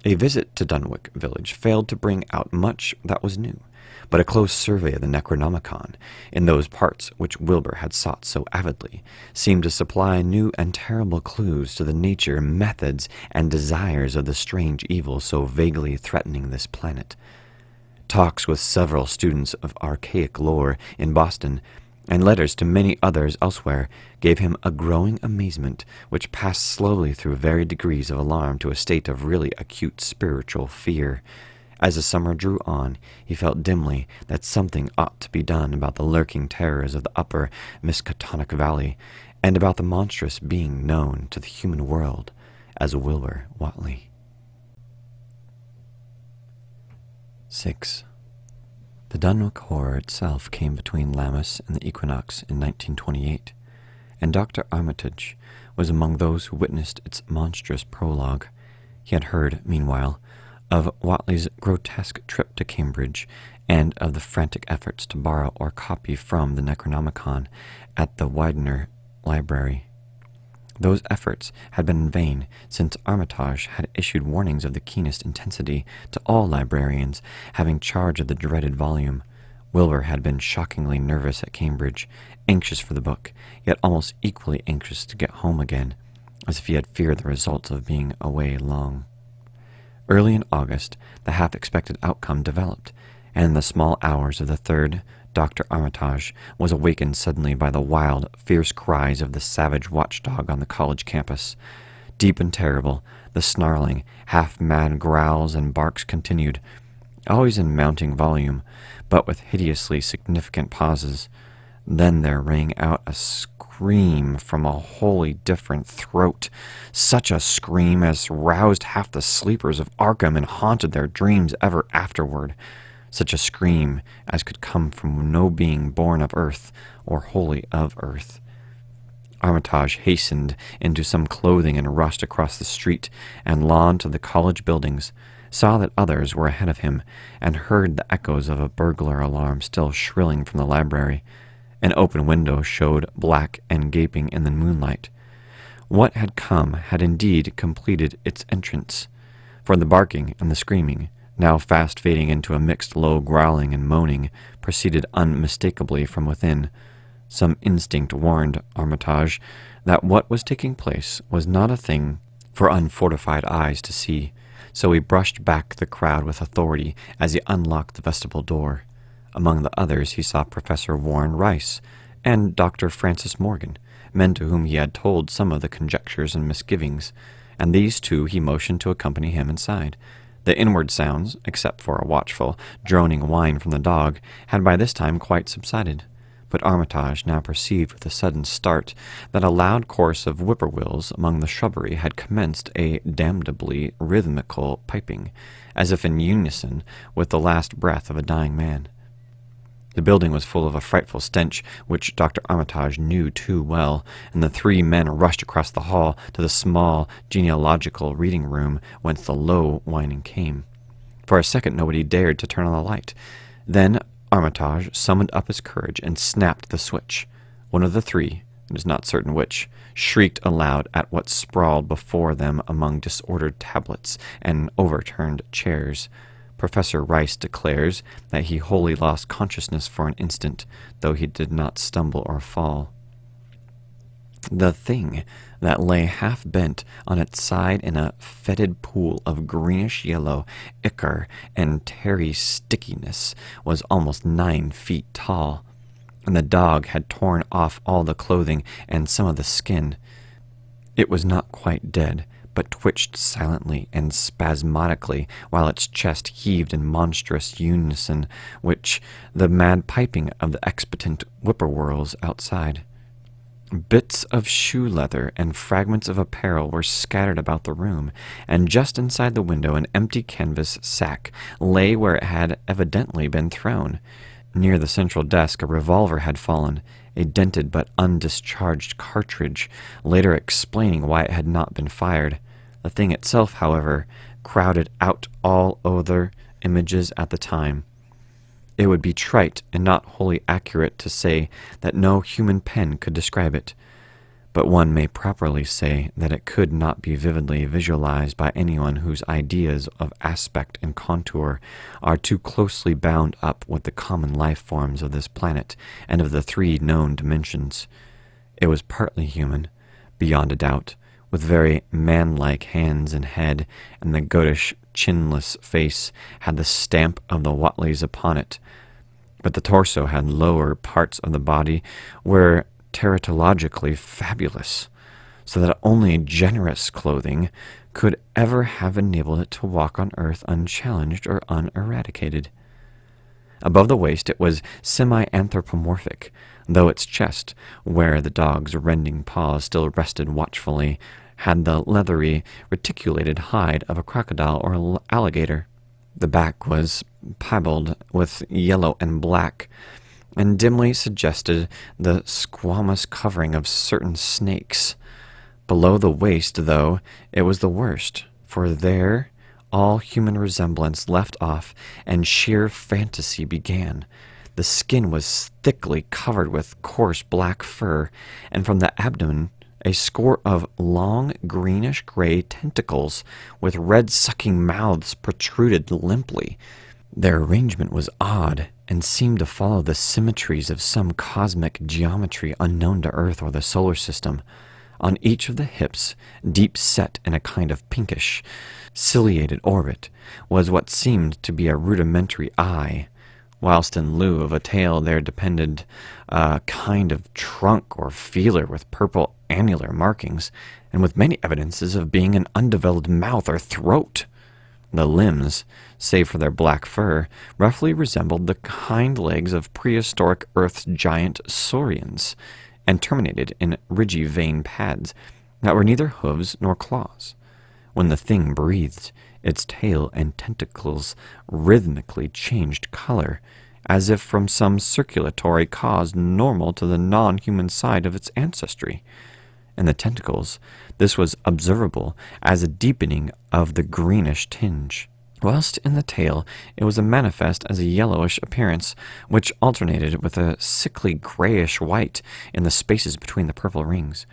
A visit to Dunwich village failed to bring out much that was new, but a close survey of the Necronomicon, in those parts which Wilbur had sought so avidly, seemed to supply new and terrible clues to the nature, methods, and desires of the strange evil so vaguely threatening this planet. Talks with several students of archaic lore in Boston, and letters to many others elsewhere, gave him a growing amazement which passed slowly through varied degrees of alarm to a state of really acute spiritual fear. As the summer drew on, he felt dimly that something ought to be done about the lurking terrors of the upper Miskatonic Valley, and about the monstrous being known to the human world as Wilbur Whatley. 6. The Dunwich horror itself came between Lammas and the equinox in 1928, and Dr. Armitage was among those who witnessed its monstrous prologue. He had heard, meanwhile, of Whatley's grotesque trip to Cambridge, and of the frantic efforts to borrow or copy from the Necronomicon at the Widener Library. Those efforts had been in vain, since Armitage had issued warnings of the keenest intensity to all librarians having charge of the dreaded volume. Wilbur had been shockingly nervous at Cambridge, anxious for the book, yet almost equally anxious to get home again, as if he had feared the results of being away long. Early in August, the half-expected outcome developed, and in the small hours of the 3rd, Dr. Armitage was awakened suddenly by the wild, fierce cries of the savage watchdog on the college campus. Deep and terrible, the snarling, half-mad growls and barks continued, always in mounting volume, but with hideously significant pauses. Then there rang out a scream from a wholly different throat, such a scream as roused half the sleepers of Arkham and haunted their dreams ever afterward, such a scream as could come from no being born of earth or wholly of earth. Armitage hastened into some clothing and rushed across the street and lawn to the college buildings, saw that others were ahead of him, and heard the echoes of a burglar alarm still shrilling from the library. An open window showed black and gaping in the moonlight. What had come had indeed completed its entrance, for the barking and the screaming, now fast fading into a mixed low growling and moaning, proceeded unmistakably from within. Some instinct warned Armitage that what was taking place was not a thing for unfortified eyes to see, so he brushed back the crowd with authority as he unlocked the vestibule door. Among the others he saw Professor Warren Rice and Dr. Francis Morgan, men to whom he had told some of the conjectures and misgivings, and these two he motioned to accompany him inside. The inward sounds, except for a watchful, droning whine from the dog, had by this time quite subsided. But Armitage now perceived with a sudden start that a loud chorus of whippoorwills among the shrubbery had commenced a damnably rhythmical piping, as if in unison with the last breath of a dying man. The building was full of a frightful stench, which Dr. Armitage knew too well, and the three men rushed across the hall to the small genealogical reading room whence the low whining came. For a second nobody dared to turn on the light. Then Armitage summoned up his courage and snapped the switch. One of the three, it is not certain which, shrieked aloud at what sprawled before them among disordered tablets and overturned chairs. Professor Rice declares that he wholly lost consciousness for an instant, though he did not stumble or fall. The thing that lay half-bent on its side in a fetid pool of greenish-yellow ichor and tarry stickiness was almost 9 feet tall, and the dog had torn off all the clothing and some of the skin. It was not quite dead, but twitched silently and spasmodically while its chest heaved in monstrous unison with the mad piping of the expectant whippoorwills outside. Bits of shoe leather and fragments of apparel were scattered about the room, and just inside the window an empty canvas sack lay where it had evidently been thrown. Near the central desk a revolver had fallen, a dented but undischarged cartridge, later explaining why it had not been fired. The thing itself, however, crowded out all other images at the time. It would be trite and not wholly accurate to say that no human pen could describe it, but one may properly say that it could not be vividly visualized by anyone whose ideas of aspect and contour are too closely bound up with the common life forms of this planet and of the 3 known dimensions. It was partly human, beyond a doubt, with very man-like hands and head, and the goatish, chinless face had the stamp of the Watleys upon it. But the torso and lower parts of the body were teratologically fabulous, so that only generous clothing could ever have enabled it to walk on earth unchallenged or uneradicated. Above the waist it was semi-anthropomorphic, though its chest, where the dog's rending paws still rested watchfully, had the leathery, reticulated hide of a crocodile or alligator. The back was piebald with yellow and black, and dimly suggested the squamous covering of certain snakes. Below the waist, though, it was the worst, for there all human resemblance left off, and sheer fantasy began. The skin was thickly covered with coarse black fur, and from the abdomen a score of long greenish-gray tentacles with red sucking mouths protruded limply. Their arrangement was odd, and seemed to follow the symmetries of some cosmic geometry unknown to Earth or the solar system. On each of the hips, deep set in a kind of pinkish, ciliated orbit, was what seemed to be a rudimentary eye, whilst in lieu of a tail there depended a kind of trunk or feeler with purple annular markings, and with many evidences of being an undeveloped mouth or throat. The limbs, save for their black fur, roughly resembled the hind legs of prehistoric Earth's giant saurians, and terminated in ridgy vein pads that were neither hooves nor claws. When the thing breathed, its tail and tentacles rhythmically changed color, as if from some circulatory cause normal to the non-human side of its ancestry. In the tentacles, this was observable as a deepening of the greenish tinge, whilst in the tail it was manifest as a yellowish appearance, which alternated with a sickly grayish white in the spaces between the purple rings.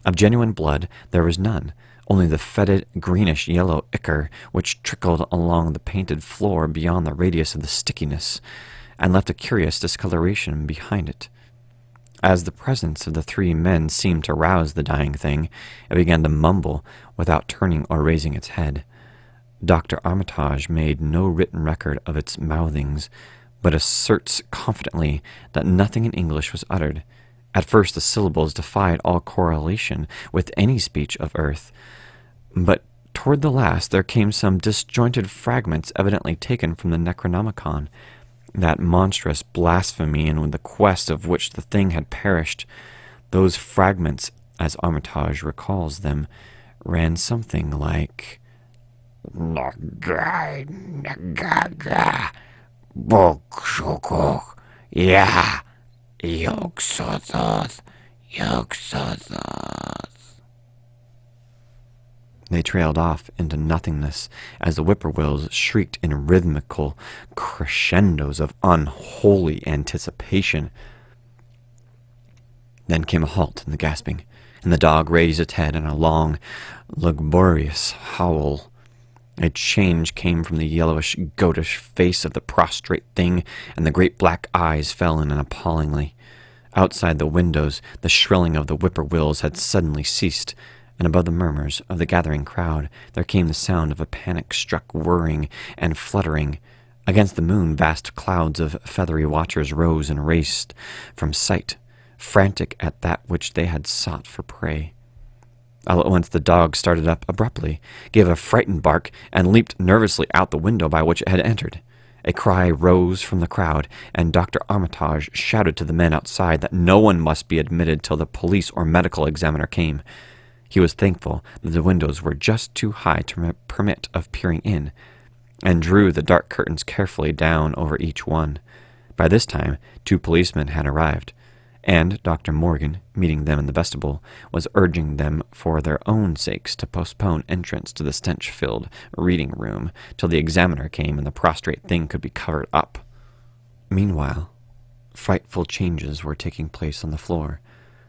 Of genuine blood there was none, only the fetid greenish-yellow ichor which trickled along the painted floor beyond the radius of the stickiness, and left a curious discoloration behind it. As the presence of the 3 men seemed to rouse the dying thing, it began to mumble without turning or raising its head. Dr. Armitage made no written record of its mouthings, but asserts confidently that nothing in English was uttered. At first the syllables defied all correlation with any speech of Earth, But toward the last there came some disjointed fragments evidently taken from the Necronomicon, that monstrous blasphemy in the quest of which the thing had perished. Those fragments, as Armitage recalls them, ran something like... Nagai, nagaga, bokshokok, ya, Yog-Sothoth, Yog-Sothoth. They trailed off into nothingness as the whippoorwills shrieked in rhythmical crescendos of unholy anticipation. Then came a halt in the gasping, and the dog raised its head in a long, lugubrious howl. A change came from the yellowish, goatish face of the prostrate thing, and the great black eyes fell in appallingly. Outside the windows, the shrilling of the whippoorwills had suddenly ceased, and above the murmurs of the gathering crowd there came the sound of a panic-struck whirring and fluttering. Against the moon vast clouds of feathery watchers rose and raced from sight, frantic at that which they had sought for prey. All at once the dog started up abruptly, gave a frightened bark, and leaped nervously out the window by which it had entered. A cry rose from the crowd, and Dr. Armitage shouted to the men outside that no one must be admitted till the police or medical examiner came. He was thankful that the windows were just too high to permit of peering in, and drew the dark curtains carefully down over each one. By this time 2 policemen had arrived, and Dr. Morgan, meeting them in the vestibule, was urging them for their own sakes to postpone entrance to the stench-filled reading room till the examiner came and the prostrate thing could be covered up. Meanwhile, frightful changes were taking place on the floor.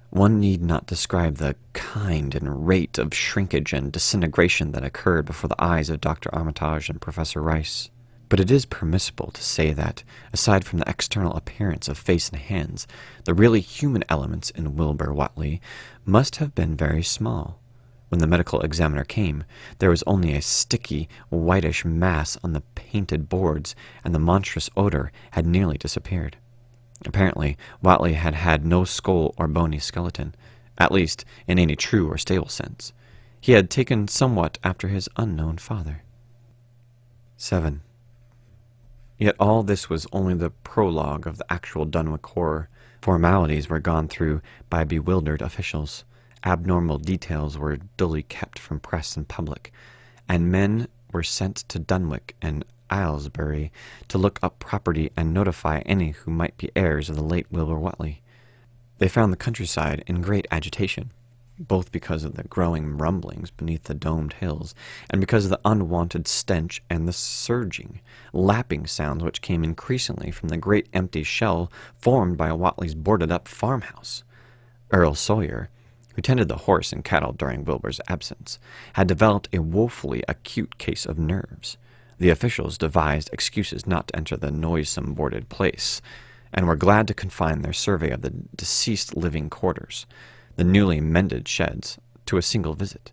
One need not describe the kind and rate of shrinkage and disintegration that occurred before the eyes of Dr. Armitage and Professor Rice. But it is permissible to say that, aside from the external appearance of face and hands, the really human elements in Wilbur Whateley must have been very small. When the medical examiner came, there was only a sticky, whitish mass on the painted boards, and the monstrous odor had nearly disappeared. Apparently, Whateley had had no skull or bony skeleton, at least in any true or stable sense. He had taken somewhat after his unknown father. 7. Yet all this was only the prologue of the actual Dunwich horror. Formalities were gone through by bewildered officials. Abnormal details were dully kept from press and public, and men were sent to Dunwich and Aylesbury to look up property and notify any who might be heirs of the late Wilbur Whateley. They found the countryside in great agitation, both because of the growing rumblings beneath the domed hills, and because of the unwonted stench and the surging, lapping sounds which came increasingly from the great empty shell formed by Whateley's boarded-up farmhouse. Earl Sawyer, who tended the horse and cattle during Wilbur's absence, had developed a woefully acute case of nerves. The officials devised excuses not to enter the noisome boarded place, and were glad to confine their survey of the deceased living quarters, the newly mended sheds, to a single visit.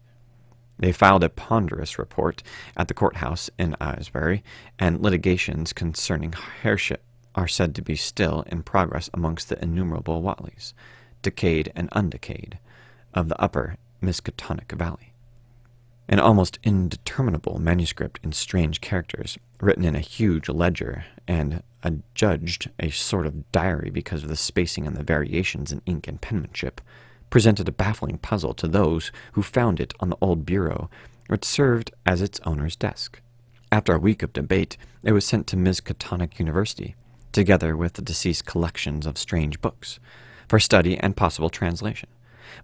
They filed a ponderous report at the courthouse in Aylesbury, and litigations concerning heirship are said to be still in progress amongst the innumerable Whateleys, decayed and undecayed, of the upper Miskatonic Valley. An almost indeterminable manuscript in strange characters, written in a huge ledger, and adjudged a sort of diary because of the spacing and the variations in ink and penmanship, presented a baffling puzzle to those who found it on the old bureau, which served as its owner's desk. After a week of debate, it was sent to Miskatonic University, together with the deceased's collections of strange books, for study and possible translation.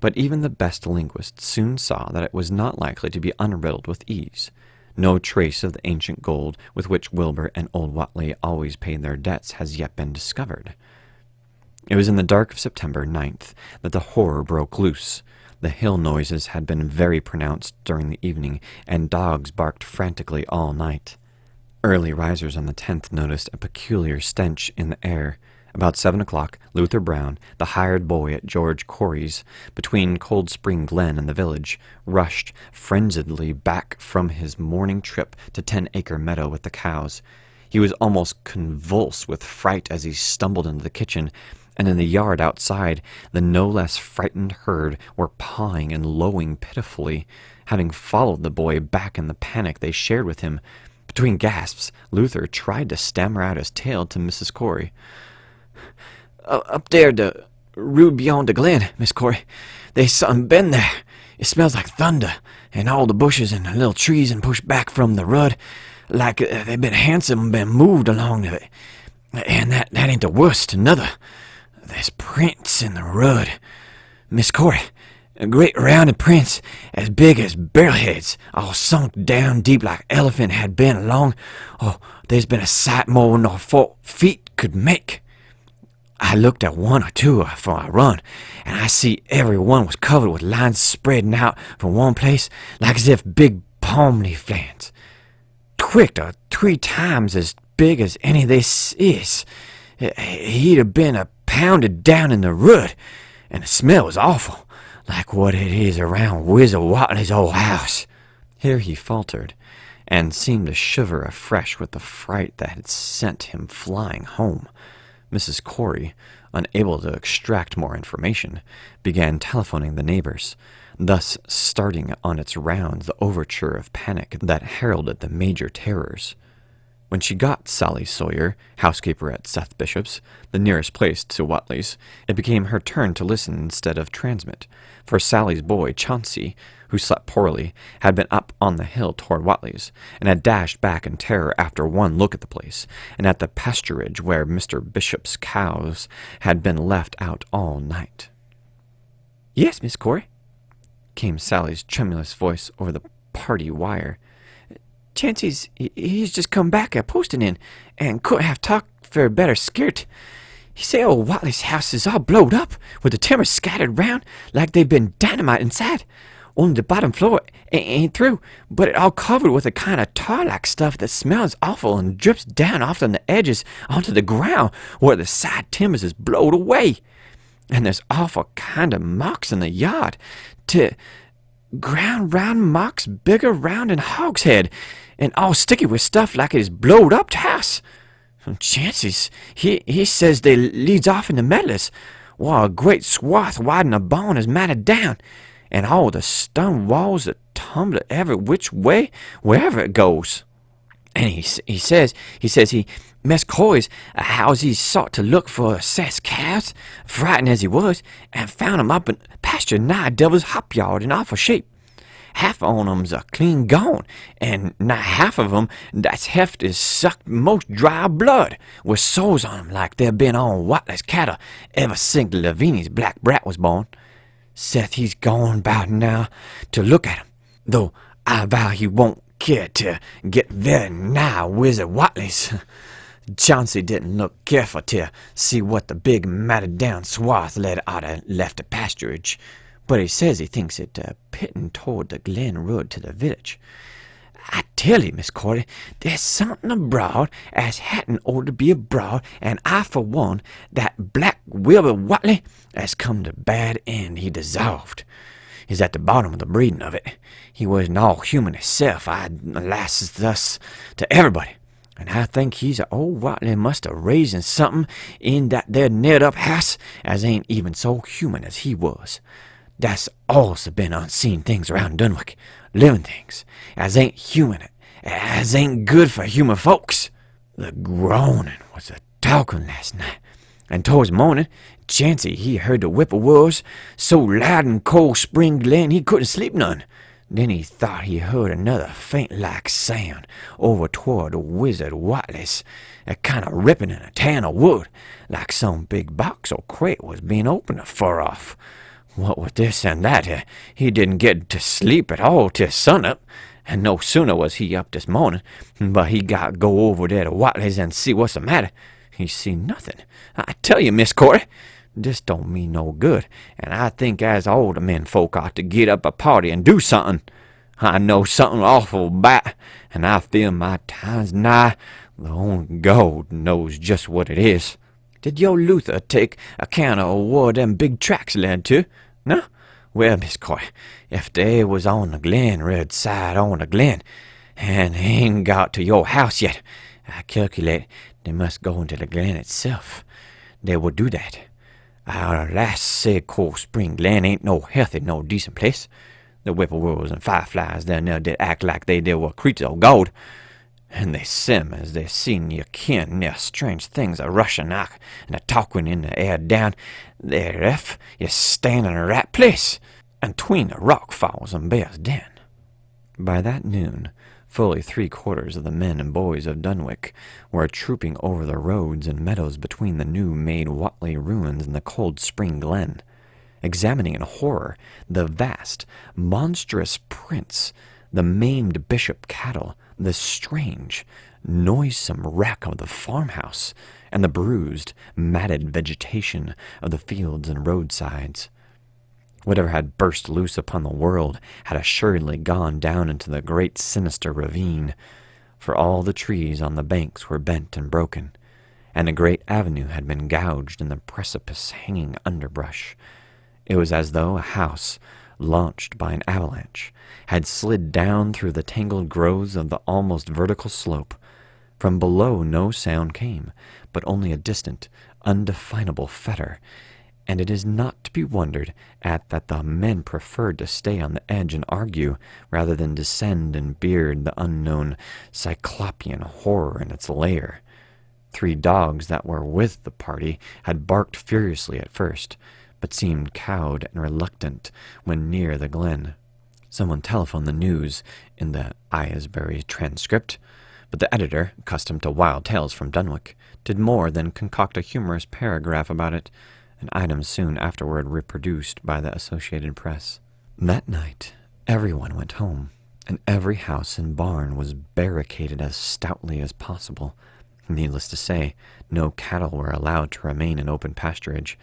But even the best linguists soon saw that it was not likely to be unriddled with ease. No trace of the ancient gold with which Wilbur and old Whateley always paid their debts has yet been discovered. It was in the dark of September 9th that the horror broke loose. The hill noises had been very pronounced during the evening, and dogs barked frantically all night. Early risers on the 10th noticed a peculiar stench in the air. About 7 o'clock, Luther Brown, the hired boy at George Corey's, between Cold Spring Glen and the village, rushed frenziedly back from his morning trip to 10-acre meadow with the cows. He was almost convulsed with fright as he stumbled into the kitchen, and in the yard outside, the no less frightened herd were pawing and lowing pitifully, having followed the boy back in the panic they shared with him. Between gasps, Luther tried to stammer out his tale to Mrs. Corey. "Up there, the road beyond the glen, Miss Corey. There's something been there. It smells like thunder, and all the bushes and the little trees and pushed back from the road, like they've been handsome, been moved along it. And that ain't the worst, another. There's prints in the road, Miss Corey. Great rounded prints, as big as barrelheads, all sunk down deep like elephant had been along. Oh, there's been a sight more nor 4 feet could make. I looked at 1 or 2 before I run, and I see every one was covered with lines spreading out from one place, like as if big palm leaf lands. Twict or 3 times as big as any of this is. He'd have been pounded down in the road, and the smell was awful, like what it is around Wizard Watley's old house." Here he faltered, and seemed to shiver afresh with the fright that had sent him flying home. Mrs. Corey, unable to extract more information, began telephoning the neighbors, thus starting on its rounds the overture of panic that heralded the major terrors. When she got Sally Sawyer, housekeeper at Seth Bishop's, the nearest place to Watley's, it became her turn to listen instead of transmit, for Sally's boy, Chauncey, who slept poorly, had been up on the hill toward Watley's, and had dashed back in terror after one look at the place, and at the pasturage where Mr. Bishop's cows had been left out all night. "Yes, Miss Corey," came Sally's tremulous voice over the party wire. "Chauncey's he's just come back a posting in, and couldn't have talked for a better skirt. He say old Watley's house is all blowed up, with the timber scattered round like they've been dynamite inside. Only the bottom floor ain't through, but it all covered with a kind of tar-like stuff that smells awful and drips down off on the edges onto the ground where the side timbers is blowed away. And there's awful kind of marks in the yard, ground round marks bigger round than hogshead, and all sticky with stuff like it is blowed up to house. Chances, he says they leads off in the meadows, while a great swath wide a barn is matted down, and all the stone walls that tumble every which way wherever it goes. And he says Miss Corey's how's he sought to look for Seth's calves, frightened as he was, and found 'em up in pasture nigh Devil's Hop Yard in awful shape. Half on 'em's clean gone, and nigh half of 'em that's heft is sucked most dry blood, with sores on 'em like they've been on Watley's cattle ever since Lavini's black brat was born. Seth he's gone 'bout now to look at 'em, though I vow he won't care to get very nigh Wizard Watley's. Chauncey didn't look careful to see what the big matted down swath led out of left the pasturage, but he says he thinks it pitting toward the Glen Road to the village. I tell you, Miss Corey, there's something abroad as hadn't ought to be abroad, and I, for one, that black Wilbur Watley has come to bad end he dissolved. He's at the bottom of the breeding of it. He wasn't all human himself, lasses thus to everybody, and I think he's a old Watley must have raised something in that there nailed-up house as ain't even so human as he was. That's also been unseen things around Dunwich, living things, as ain't human, as ain't good for human folks. The groaning was a talking last night, and towards morning, Chancey he heard the whippoorwills so loud in Cold Spring Glen he couldn't sleep none. Then he thought he heard another faint-like sound over toward the Wizard Watley's, a kind of ripping in a tan of wood, like some big box or crate was being opened afar off. What with this and that, he didn't get to sleep at all till sunup, and no sooner was he up this morning, but he got to go over there to Watley's and see what's the matter. He seen nothing. I tell you, Miss Corey, this don't mean no good, and I think as older men folk ought to get up a party and do something. I know something awful bad, and I feel my time's nigh. The only God knows just what it is. Did yo' Luther take account of where them big tracks led to? No? Well, Miss Corey, if they was on the Glen Road side on the Glen, and ain't got to your house yet, I calculate they must go into the Glen itself. They would do that. Lass said Cold Spring Glen ain't no healthy, no decent place. The whippoorwills and fireflies down there did act like they were creatures of God. And they sim as they seen your kin, and their strange things a rushing out and a talking in the air down there if you stand in the right place, and tween the rock falls and bear's den. By that noon, fully 3/4 of the men and boys of Dunwich were trooping over the roads and meadows between the new-made Watley ruins and the Cold Spring Glen, examining in horror the vast, monstrous prints, the maimed bishop cattle, the strange, noisome wreck of the farmhouse, and the bruised, matted vegetation of the fields and roadsides. Whatever had burst loose upon the world had assuredly gone down into the great sinister ravine, for all the trees on the banks were bent and broken, and a great avenue had been gouged in the precipice-hanging underbrush. It was as though a house, launched by an avalanche, had slid down through the tangled growths of the almost vertical slope. From below no sound came, but only a distant, undefinable fetor, and it is not to be wondered at that the men preferred to stay on the edge and argue, rather than descend and beard the unknown cyclopean horror in its lair. 3 dogs that were with the party had barked furiously at first, but seemed cowed and reluctant when near the glen. Someone telephoned the news in the Aylesbury transcript, but the editor, accustomed to wild tales from Dunwich, did more than concoct a humorous paragraph about it, an item soon afterward reproduced by the Associated Press. That night, everyone went home, and every house and barn was barricaded as stoutly as possible. Needless to say, no cattle were allowed to remain in open pasturage.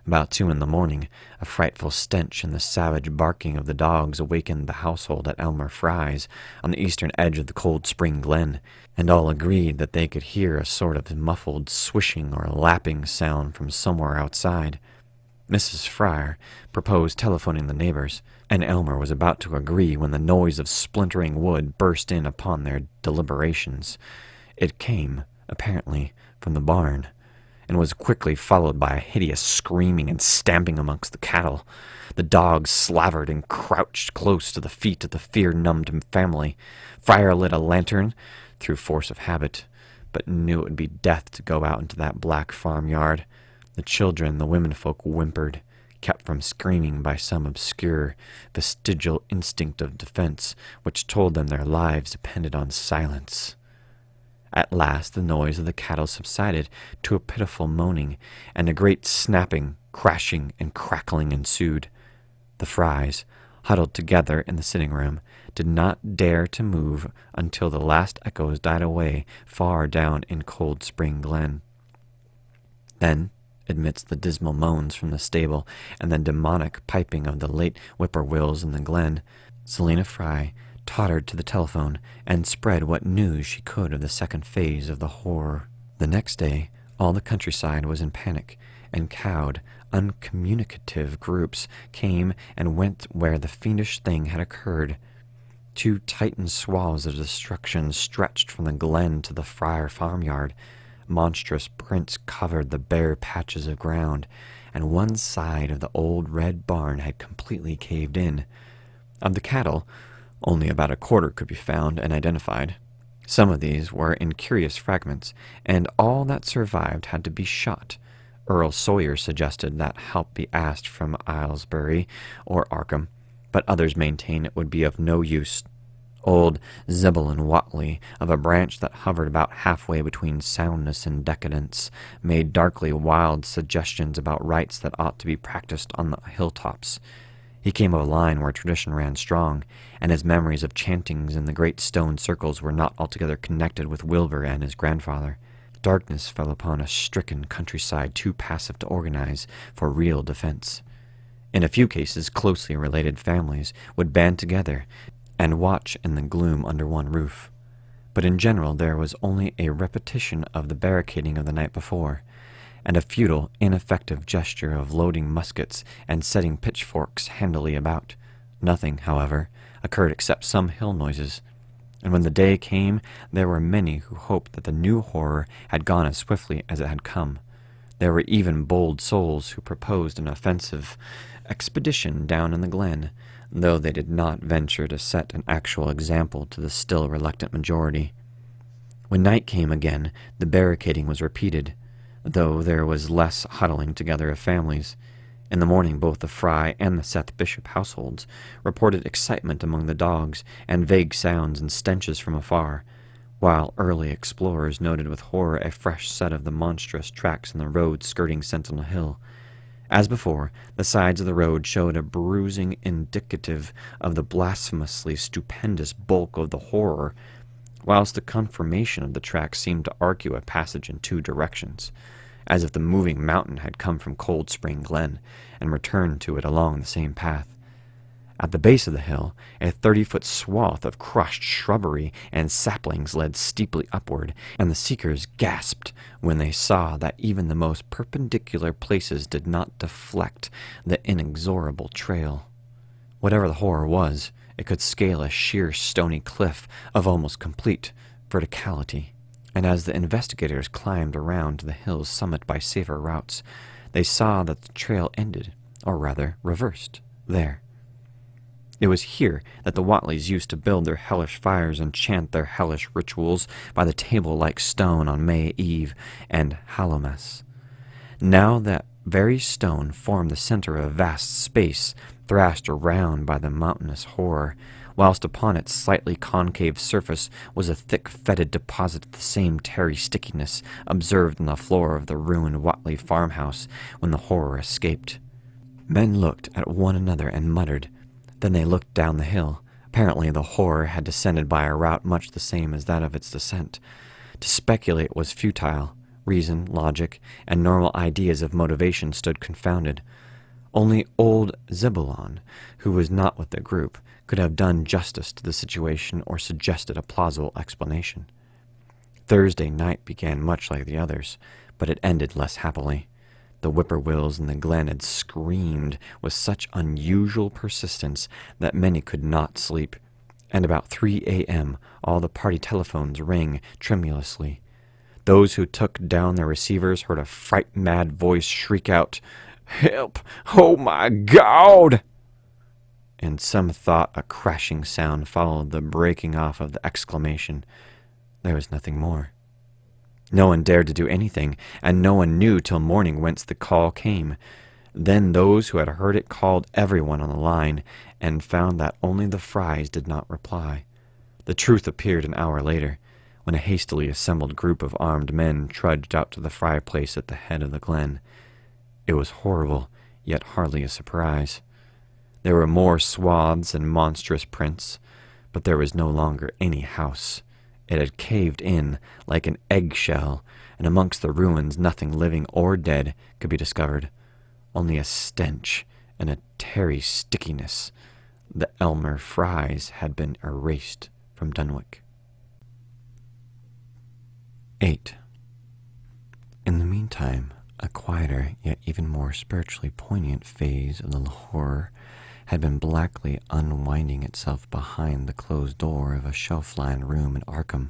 About 2 in the morning, a frightful stench and the savage barking of the dogs awakened the household at Elmer Fry's, on the eastern edge of the Cold Spring Glen, and all agreed that they could hear a sort of muffled swishing or lapping sound from somewhere outside. Mrs. Fry proposed telephoning the neighbors, and Elmer was about to agree when the noise of splintering wood burst in upon their deliberations. It came, apparently, from the barn, and was quickly followed by a hideous screaming and stamping amongst the cattle. The dogs slavered and crouched close to the feet of the fear-numbed family. Friar lit a lantern, through force of habit, but knew it would be death to go out into that black farmyard. The children, the womenfolk whimpered, kept from screaming by some obscure, vestigial instinct of defense, which told them their lives depended on silence. At last the noise of the cattle subsided to a pitiful moaning, and a great snapping, crashing, and crackling ensued. The Frys, huddled together in the sitting-room, did not dare to move until the last echoes died away far down in Cold Spring Glen. Then, amidst the dismal moans from the stable and the demonic piping of the late whippoorwills in the glen, Selina Fry tottered to the telephone and spread what news she could of the second phase of the horror. The next day, all the countryside was in panic, and cowed, uncommunicative groups came and went where the fiendish thing had occurred. 2 titan swaths of destruction stretched from the glen to the Friar farmyard. Monstrous prints covered the bare patches of ground, and one side of the old red barn had completely caved in. Of the cattle, only about a quarter could be found and identified. Some of these were in curious fragments, and all that survived had to be shot. Earl Sawyer suggested that help be asked from Aylesbury or Arkham, but others maintain it would be of no use. Old Zebulon Watley, of a branch that hovered about halfway between soundness and decadence, made darkly wild suggestions about rites that ought to be practiced on the hilltops. He came of a line where tradition ran strong, and his memories of chantings in the great stone circles were not altogether connected with Wilbur and his grandfather. Darkness fell upon a stricken countryside too passive to organize for real defense. In a few cases, closely related families would band together and watch in the gloom under one roof. But in general there was only a repetition of the barricading of the night before, and a futile, ineffective gesture of loading muskets and setting pitchforks handily about. Nothing, however, occurred except some hill noises, and when the day came there were many who hoped that the new horror had gone as swiftly as it had come. There were even bold souls who proposed an offensive expedition down in the glen, though they did not venture to set an actual example to the still reluctant majority. When night came again, the barricading was repeated, though there was less huddling together of families. In the morning, both the Fry and the Seth Bishop households reported excitement among the dogs and vague sounds and stenches from afar, while early explorers noted with horror a fresh set of the monstrous tracks in the road skirting Sentinel Hill. As before, the sides of the road showed a bruising indicative of the blasphemously stupendous bulk of the horror, whilst the conformation of the tracks seemed to argue a passage in two directions, as if the moving mountain had come from Cold Spring Glen and returned to it along the same path. At the base of the hill, a 30-foot swath of crushed shrubbery and saplings led steeply upward, and the seekers gasped when they saw that even the most perpendicular places did not deflect the inexorable trail. Whatever the horror was, it could scale a sheer stony cliff of almost complete verticality, and as the investigators climbed around to the hill's summit by safer routes, they saw that the trail ended, or rather reversed, there. It was here that the Whateleys used to build their hellish fires and chant their hellish rituals by the table-like stone on May Eve and Hallowmas. Now that very stone formed the center of a vast space thrashed around by the mountainous horror, whilst upon its slightly concave surface was a thick, fetid deposit of the same tarry stickiness observed on the floor of the ruined Whateley farmhouse when the horror escaped. Men looked at one another and muttered. Then they looked down the hill. Apparently the horror had descended by a route much the same as that of its descent. To speculate was futile. Reason, logic, and normal ideas of motivation stood confounded. Only old Zebulon, who was not with the group, could have done justice to the situation or suggested a plausible explanation. Thursday night began much like the others, but it ended less happily. The whippoorwills in the glen had screamed with such unusual persistence that many could not sleep, and about 3 a.m. all the party telephones rang tremulously. Those who took down their receivers heard a fright-mad voice shriek out, "Help! Oh my God!" And some thought a crashing sound followed the breaking off of the exclamation. There was nothing more. No one dared to do anything, and no one knew till morning whence the call came. Then those who had heard it called everyone on the line, and found that only the Frys did not reply. The truth appeared an hour later, when a hastily assembled group of armed men trudged out to the Fry place at the head of the glen. It was horrible, yet hardly a surprise. There were more swaths and monstrous prints, but there was no longer any house. It had caved in like an eggshell, and amongst the ruins nothing living or dead could be discovered. Only a stench and a tarry stickiness. The Elmer Frys had been erased from Dunwich. 8. In the meantime, a quieter, yet even more spiritually poignant phase of the horror had been blackly unwinding itself behind the closed door of a shelf-lined room in Arkham.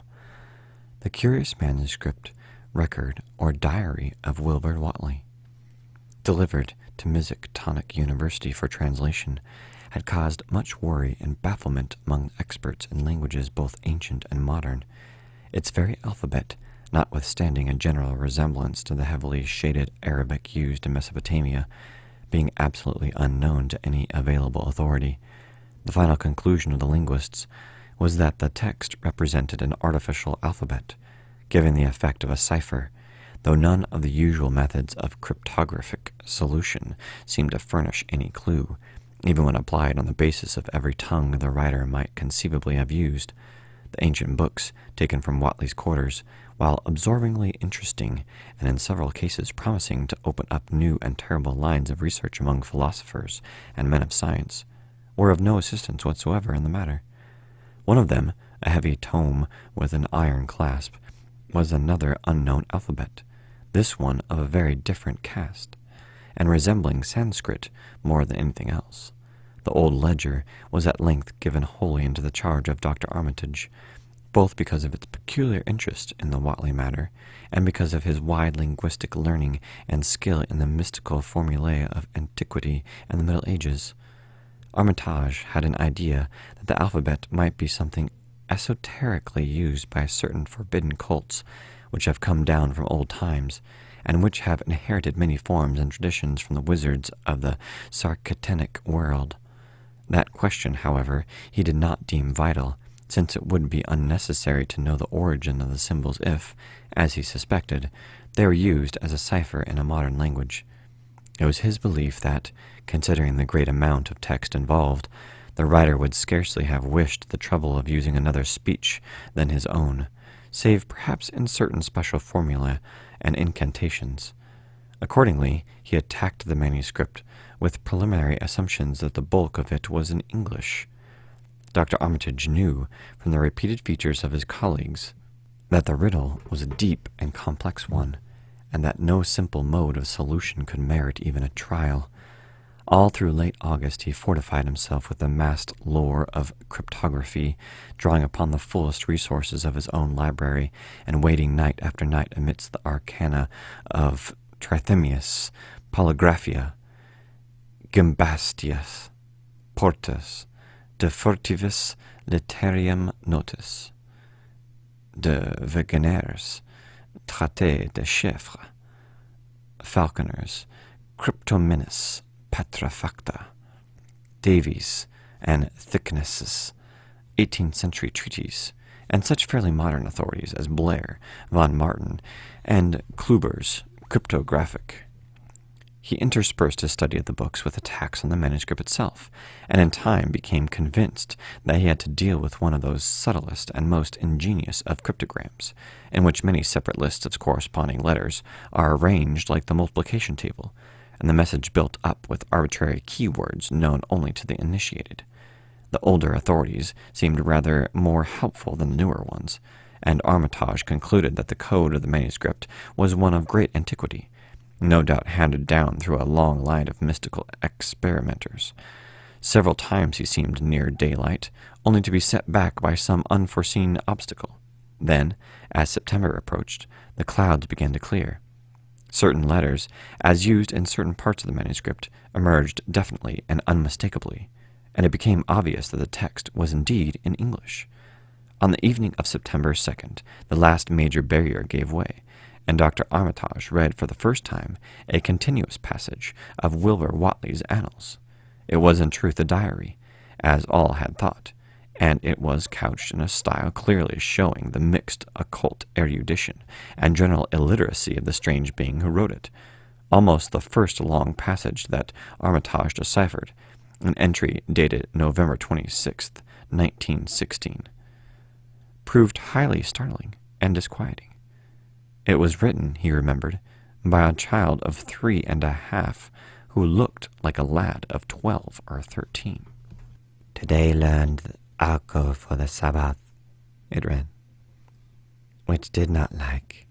The curious manuscript, record, or diary of Wilbur Whateley, delivered to Miskatonic University for translation, had caused much worry and bafflement among experts in languages both ancient and modern. Its very alphabet, notwithstanding a general resemblance to the heavily shaded Arabic used in Mesopotamia, being absolutely unknown to any available authority. The final conclusion of the linguists was that the text represented an artificial alphabet, giving the effect of a cipher, though none of the usual methods of cryptographic solution seemed to furnish any clue, even when applied on the basis of every tongue the writer might conceivably have used. The ancient books, taken from Whateley's quarters, while absorbingly interesting and in several cases promising to open up new and terrible lines of research among philosophers and men of science, were of no assistance whatsoever in the matter. One of them, a heavy tome with an iron clasp, was another unknown alphabet, this one of a very different cast, and resembling Sanskrit more than anything else. The old ledger was at length given wholly into the charge of Dr. Armitage, both because of its peculiar interest in the Whatley matter, and because of his wide linguistic learning and skill in the mystical formulae of antiquity and the Middle Ages. Armitage had an idea that the alphabet might be something esoterically used by certain forbidden cults which have come down from old times, and which have inherited many forms and traditions from the wizards of the Sarkatenic world. That question, however, he did not deem vital, since it would be unnecessary to know the origin of the symbols if, as he suspected, they were used as a cipher in a modern language. It was his belief that, considering the great amount of text involved, the writer would scarcely have wished the trouble of using another speech than his own, save perhaps in certain special formulae and incantations. Accordingly, he attacked the manuscript with preliminary assumptions that the bulk of it was in English. Dr. Armitage knew, from the repeated features of his colleagues, that the riddle was a deep and complex one, and that no simple mode of solution could merit even a trial. All through late August he fortified himself with the massed lore of cryptography, drawing upon the fullest resources of his own library, and waiting night after night amidst the arcana of Trithemius, Polygraphia, Gymbastius, Portus, de furtivis litterium notis, de Wegener's Traité de Chiffres, Falconer's Cryptominis Petrafacta, Davies and Thickness's 18th century treatise, and such fairly modern authorities as Blair, von Martin, and Kluber's Cryptographic. He interspersed his study of the books with attacks on the manuscript itself, and in time became convinced that he had to deal with one of those subtlest and most ingenious of cryptograms, in which many separate lists of corresponding letters are arranged like the multiplication table, and the message built up with arbitrary keywords known only to the initiated. The older authorities seemed rather more helpful than the newer ones, and Armitage concluded that the code of the manuscript was one of great antiquity, no doubt handed down through a long line of mystical experimenters. Several times he seemed near daylight, only to be set back by some unforeseen obstacle. Then, as September approached, the clouds began to clear. Certain letters, as used in certain parts of the manuscript, emerged definitely and unmistakably, and it became obvious that the text was indeed in English. On the evening of September 2nd, the last major barrier gave way, and Dr. Armitage read for the first time a continuous passage of Wilbur Whatley's annals. It was in truth a diary, as all had thought, and it was couched in a style clearly showing the mixed occult erudition and general illiteracy of the strange being who wrote it. Almost the first long passage that Armitage deciphered, an entry dated November 26th, 1916, proved highly startling and disquieting. It was written, he remembered, by a child of 3½ who looked like a lad of 12 or 13. Today learned I'll go for the Sabbath, it read, which did not like,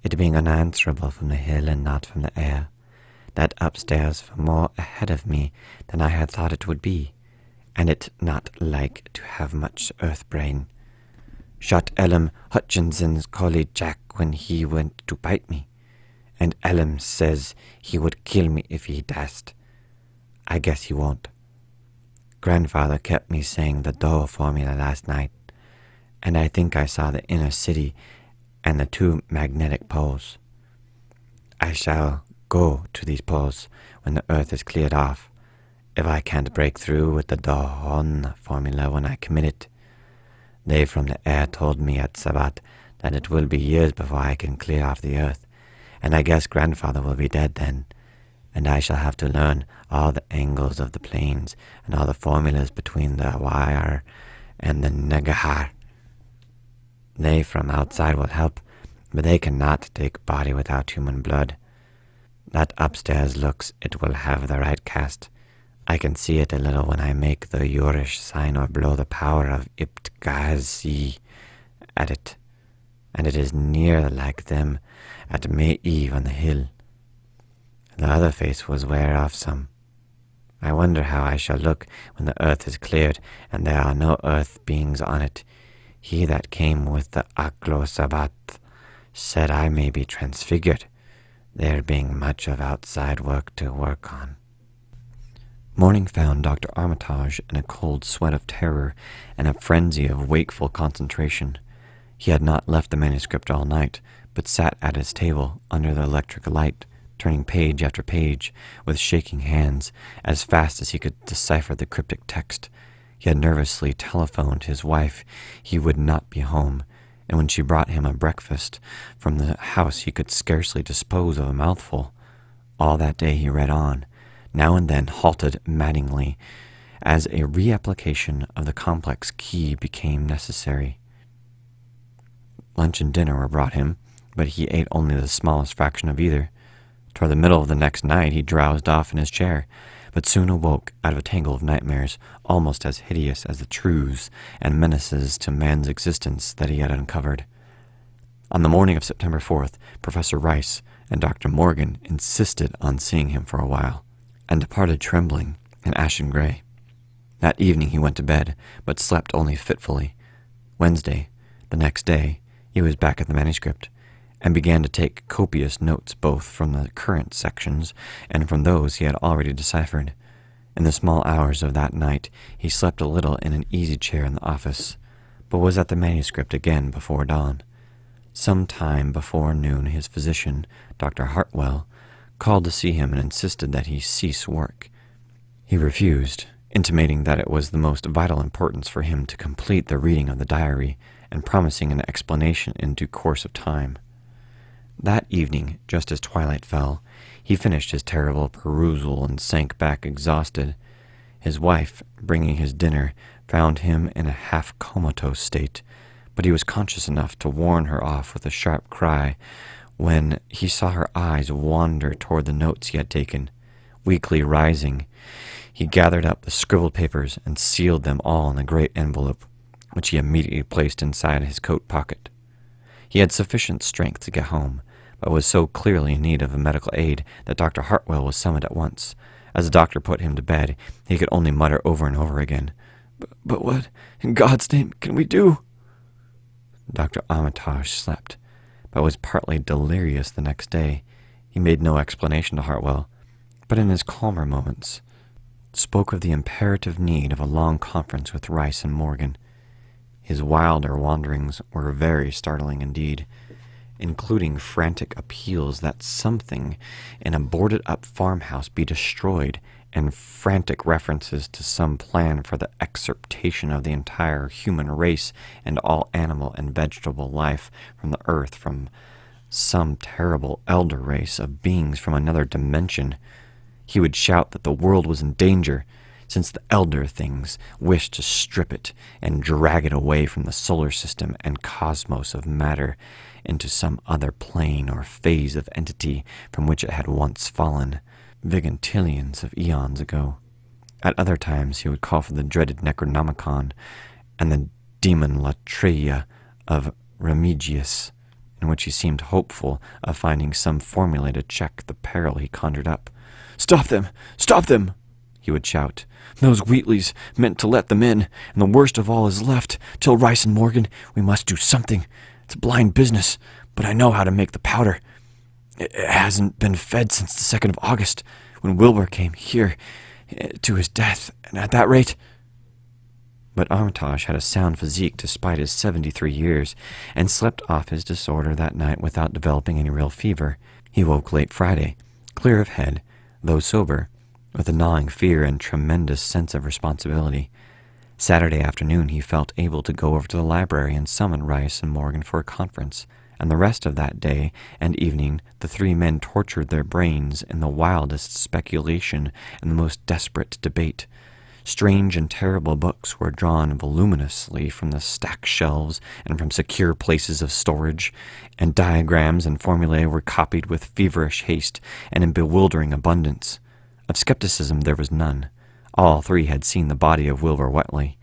it being unanswerable from the hill and not from the air, that upstairs were more ahead of me than I had thought it would be, and it not like to have much earth brain. Shot Ellum Hutchinson's collie Jack when he went to bite me, and Ellum says he would kill me if he dashed. I guess he won't. Grandfather kept me saying the Doe formula last night, and I think I saw the inner city and the 2 magnetic poles. I shall go to these poles when the earth is cleared off, if I can't break through with the Dohon formula when I commit it. They from the air told me at Sabbath that it will be years before I can clear off the earth, and I guess grandfather will be dead then, and I shall have to learn all the angles of the planes and all the formulas between the wire and the negahar. They from outside will help, but they cannot take body without human blood. That upstairs looks it will have the right cast. I can see it a little when I make the Yorish sign or blow the power of Iptgazi at it, and it is near like them at May Eve on the hill. The other face was wear off some. I wonder how I shall look when the earth is cleared and there are no earth beings on it. He that came with the Yog-Sothoth said I may be transfigured, there being much of outside work to work on. Morning found Dr. Armitage in a cold sweat of terror and a frenzy of wakeful concentration. He had not left the manuscript all night, but sat at his table under the electric light, turning page after page with shaking hands as fast as he could decipher the cryptic text. He had nervously telephoned his wife he would not be home, and when she brought him a breakfast from the house he could scarcely dispose of a mouthful. All that day he read on, now and then halted maddeningly, as a reapplication of the complex key became necessary. Lunch and dinner were brought him, but he ate only the smallest fraction of either. Toward the middle of the next night he drowsed off in his chair, but soon awoke out of a tangle of nightmares almost as hideous as the truths and menaces to man's existence that he had uncovered. On the morning of September 4th, Professor Rice and Dr. Morgan insisted on seeing him for a while, and departed trembling and ashen gray. That evening he went to bed, but slept only fitfully. Wednesday, the next day, he was back at the manuscript, and began to take copious notes both from the current sections and from those he had already deciphered. In the small hours of that night he slept a little in an easy-chair in the office, but was at the manuscript again before dawn. Some time before noon his physician, Dr. Hartwell, called to see him and insisted that he cease work. He refused, intimating that it was the most vital importance for him to complete the reading of the diary, and promising an explanation in due course of time. That evening, just as twilight fell, he finished his terrible perusal and sank back exhausted. His wife, bringing his dinner, found him in a half-comatose state, but he was conscious enough to warn her off with a sharp cry when he saw her eyes wander toward the notes he had taken. Weakly rising, he gathered up the scribbled papers and sealed them all in a great envelope, which he immediately placed inside his coat pocket. He had sufficient strength to get home, but was so clearly in need of medical aid that Dr. Hartwell was summoned at once. As the doctor put him to bed, he could only mutter over and over again, But what, in God's name, can we do?" Dr. Armitage slept, but was partly delirious the next day. He made no explanation to Hartwell, but in his calmer moments spoke of the imperative need of a long conference with Rice and Morgan. His wilder wanderings were very startling indeed, including frantic appeals that something in a boarded-up farmhouse be destroyed, and frantic references to some plan for the extirpation of the entire human race and all animal and vegetable life from the earth, from some terrible elder race of beings from another dimension. He would shout that the world was in danger, since the elder things wished to strip it and drag it away from the solar system and cosmos of matter into some other plane or phase of entity from which it had once fallen, vigintillions of eons ago. At other times he would call for the dreaded Necronomicon and the demon Latreia of Remigius, in which he seemed hopeful of finding some formula to check the peril he conjured up. "Stop them! Stop them!" he would shout. "Those Wheatleys meant to let them in, and the worst of all is left. Till Rice and Morgan, we must do something. It's a blind business, but I know how to make the powder. It hasn't been fed since the 2nd of August, when Wilbur came here to his death, and at that rate—" But Armitage had a sound physique despite his 73 years, and slept off his disorder that night without developing any real fever. He woke late Friday, clear of head, though sober, with a gnawing fear and tremendous sense of responsibility. Saturday afternoon he felt able to go over to the library and summon Rice and Morgan for a conference, and the rest of that day and evening the three men tortured their brains in the wildest speculation and the most desperate debate. Strange and terrible books were drawn voluminously from the stacked shelves and from secure places of storage, and diagrams and formulae were copied with feverish haste and in bewildering abundance. Of skepticism there was none. All three had seen the body of Wilbur Whatley,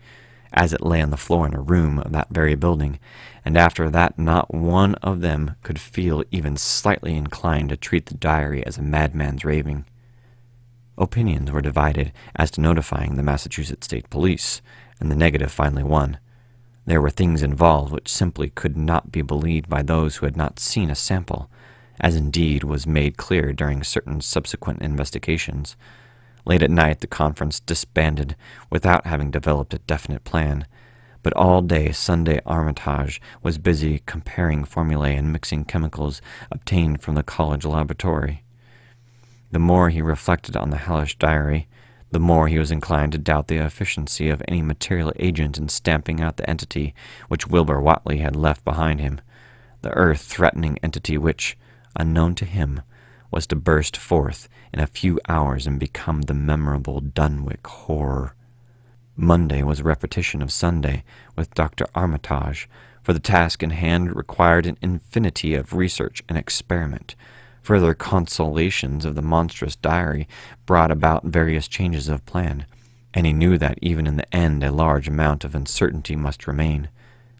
as it lay on the floor in a room of that very building, and after that not one of them could feel even slightly inclined to treat the diary as a madman's raving. Opinions were divided as to notifying the Massachusetts State Police, and the negative finally won. There were things involved which simply could not be believed by those who had not seen a sample, as indeed was made clear during certain subsequent investigations. Late at night the conference disbanded without having developed a definite plan, but all day Sunday Armitage was busy comparing formulae and mixing chemicals obtained from the college laboratory. The more he reflected on the hellish diary, the more he was inclined to doubt the efficiency of any material agent in stamping out the entity which Wilbur Whatley had left behind him, the earth-threatening entity which, unknown to him, was to burst forth in a few hours and become the memorable Dunwich horror. Monday was a repetition of Sunday with Dr. Armitage, for the task in hand required an infinity of research and experiment. Further consolations of the monstrous diary brought about various changes of plan, and he knew that even in the end a large amount of uncertainty must remain.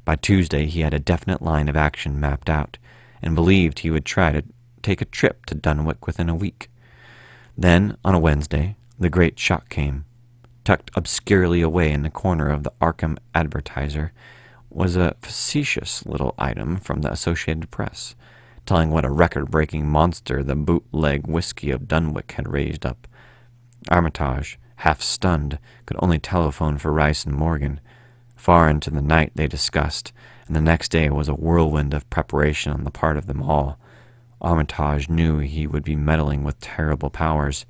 By Tuesday he had a definite line of action mapped out, and believed he would try to take a trip to Dunwich within a week. Then, on a Wednesday, the great shock came. Tucked obscurely away in the corner of the Arkham Advertiser was a facetious little item from the Associated Press, telling what a record-breaking monster the bootleg whiskey of Dunwich had raised up. Armitage, half stunned, could only telephone for Rice and Morgan. Far into the night they discussed, and the next day was a whirlwind of preparation on the part of them all. Armitage knew he would be meddling with terrible powers,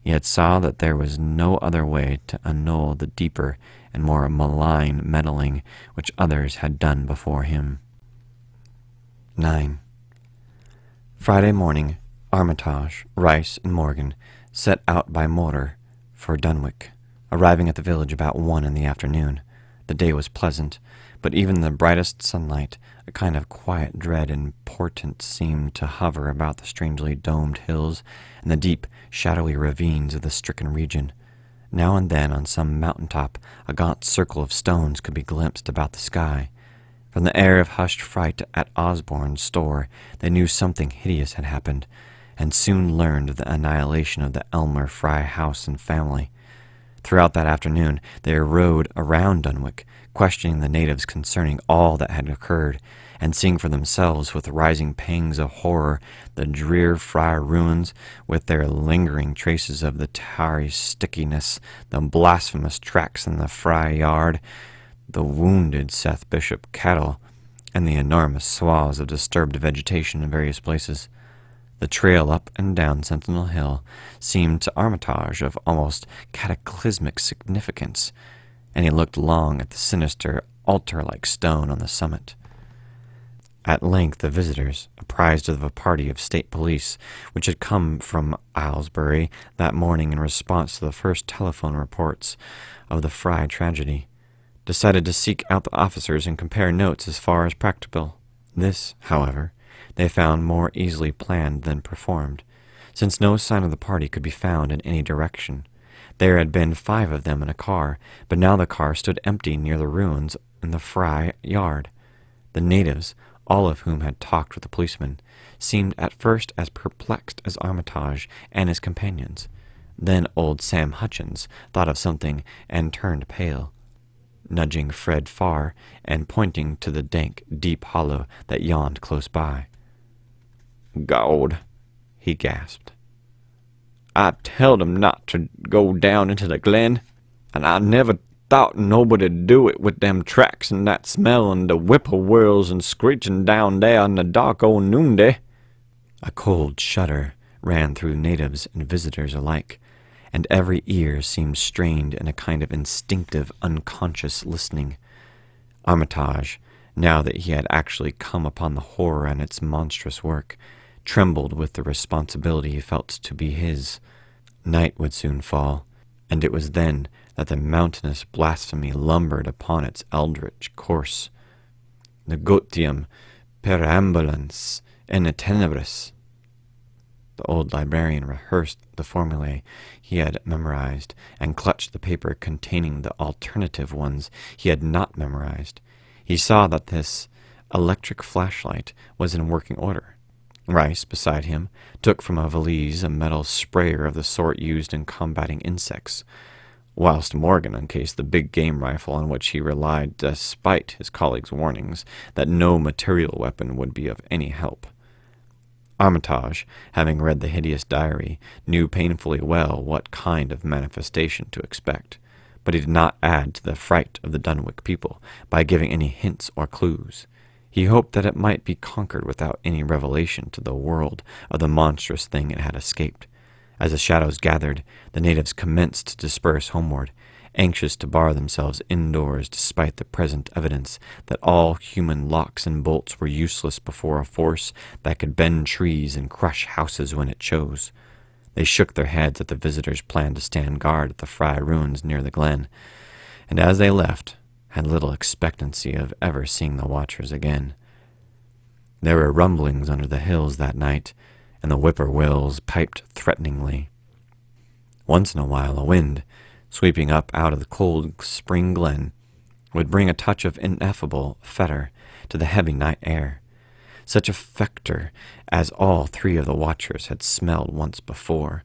yet saw that there was no other way to annul the deeper and more malign meddling which others had done before him. 9. Friday morning, Armitage, Rice, and Morgan set out by motor for Dunwich, arriving at the village about 1 in the afternoon. The day was pleasant, but even in the brightest sunlight, a kind of quiet dread and portent seemed to hover about the strangely domed hills and the deep, shadowy ravines of the stricken region. Now and then on some mountain-top a gaunt circle of stones could be glimpsed about the sky. From the air of hushed fright at Osborne's store, they knew something hideous had happened, and soon learned of the annihilation of the Elmer Fry house and family. Throughout that afternoon they rode around Dunwich, questioning the natives concerning all that had occurred, and seeing for themselves with rising pangs of horror the drear Fry ruins with their lingering traces of the tarry stickiness, the blasphemous tracks in the Fry yard, the wounded Seth Bishop cattle, and the enormous swaths of disturbed vegetation in various places. The trail up and down Sentinel Hill seemed to Armitage of almost cataclysmic significance, and he looked long at the sinister altar-like stone on the summit. At length the visitors, apprised of a party of state police which had come from Aylesbury that morning in response to the first telephone reports of the Fry tragedy, decided to seek out the officers and compare notes as far as practicable. This, however, they found more easily planned than performed, since no sign of the party could be found in any direction. There had been 5 of them in a car, but now the car stood empty near the ruins in the Fry yard. The natives, all of whom had talked with the policeman, seemed at first as perplexed as Armitage and his companions. Then old Sam Hutchins thought of something and turned pale, nudging Fred Farr and pointing to the dank, deep hollow that yawned close by. "God," he gasped. "I telled 'em not to go down into the glen, and I never thought nobody'd do it with them tracks and that smell and the whippoorwills and screeching down there in the dark old noonday." A cold shudder ran through natives and visitors alike, and every ear seemed strained in a kind of instinctive, unconscious listening. Armitage, now that he had actually come upon the horror and its monstrous work, trembled with the responsibility he felt to be his. Night would soon fall, and it was then that the mountainous blasphemy lumbered upon its eldritch course. Negotium perambulans in tenebris. The old librarian rehearsed the formulae he had memorized, and clutched the paper containing the alternative ones he had not memorized. He saw that this electric flashlight was in working order. Rice, beside him, took from a valise a metal sprayer of the sort used in combating insects. whilst Morgan uncased the big game rifle on which he relied despite his colleague's warnings that no material weapon would be of any help. Armitage, having read the hideous diary, knew painfully well what kind of manifestation to expect, but he did not add to the fright of the Dunwich people by giving any hints or clues. He hoped that it might be conquered without any revelation to the world of the monstrous thing it had escaped. As the shadows gathered, the natives commenced to disperse homeward, anxious to bar themselves indoors despite the present evidence that all human locks and bolts were useless before a force that could bend trees and crush houses when it chose. They shook their heads at the visitors' plan to stand guard at the Fry ruins near the glen, and as they left, had little expectancy of ever seeing the watchers again. There were rumblings under the hills that night, and the whippoorwills piped threateningly. Once in a while a wind, sweeping up out of the cold spring glen, would bring a touch of ineffable fetor to the heavy night air, such a factor as all three of the watchers had smelled once before,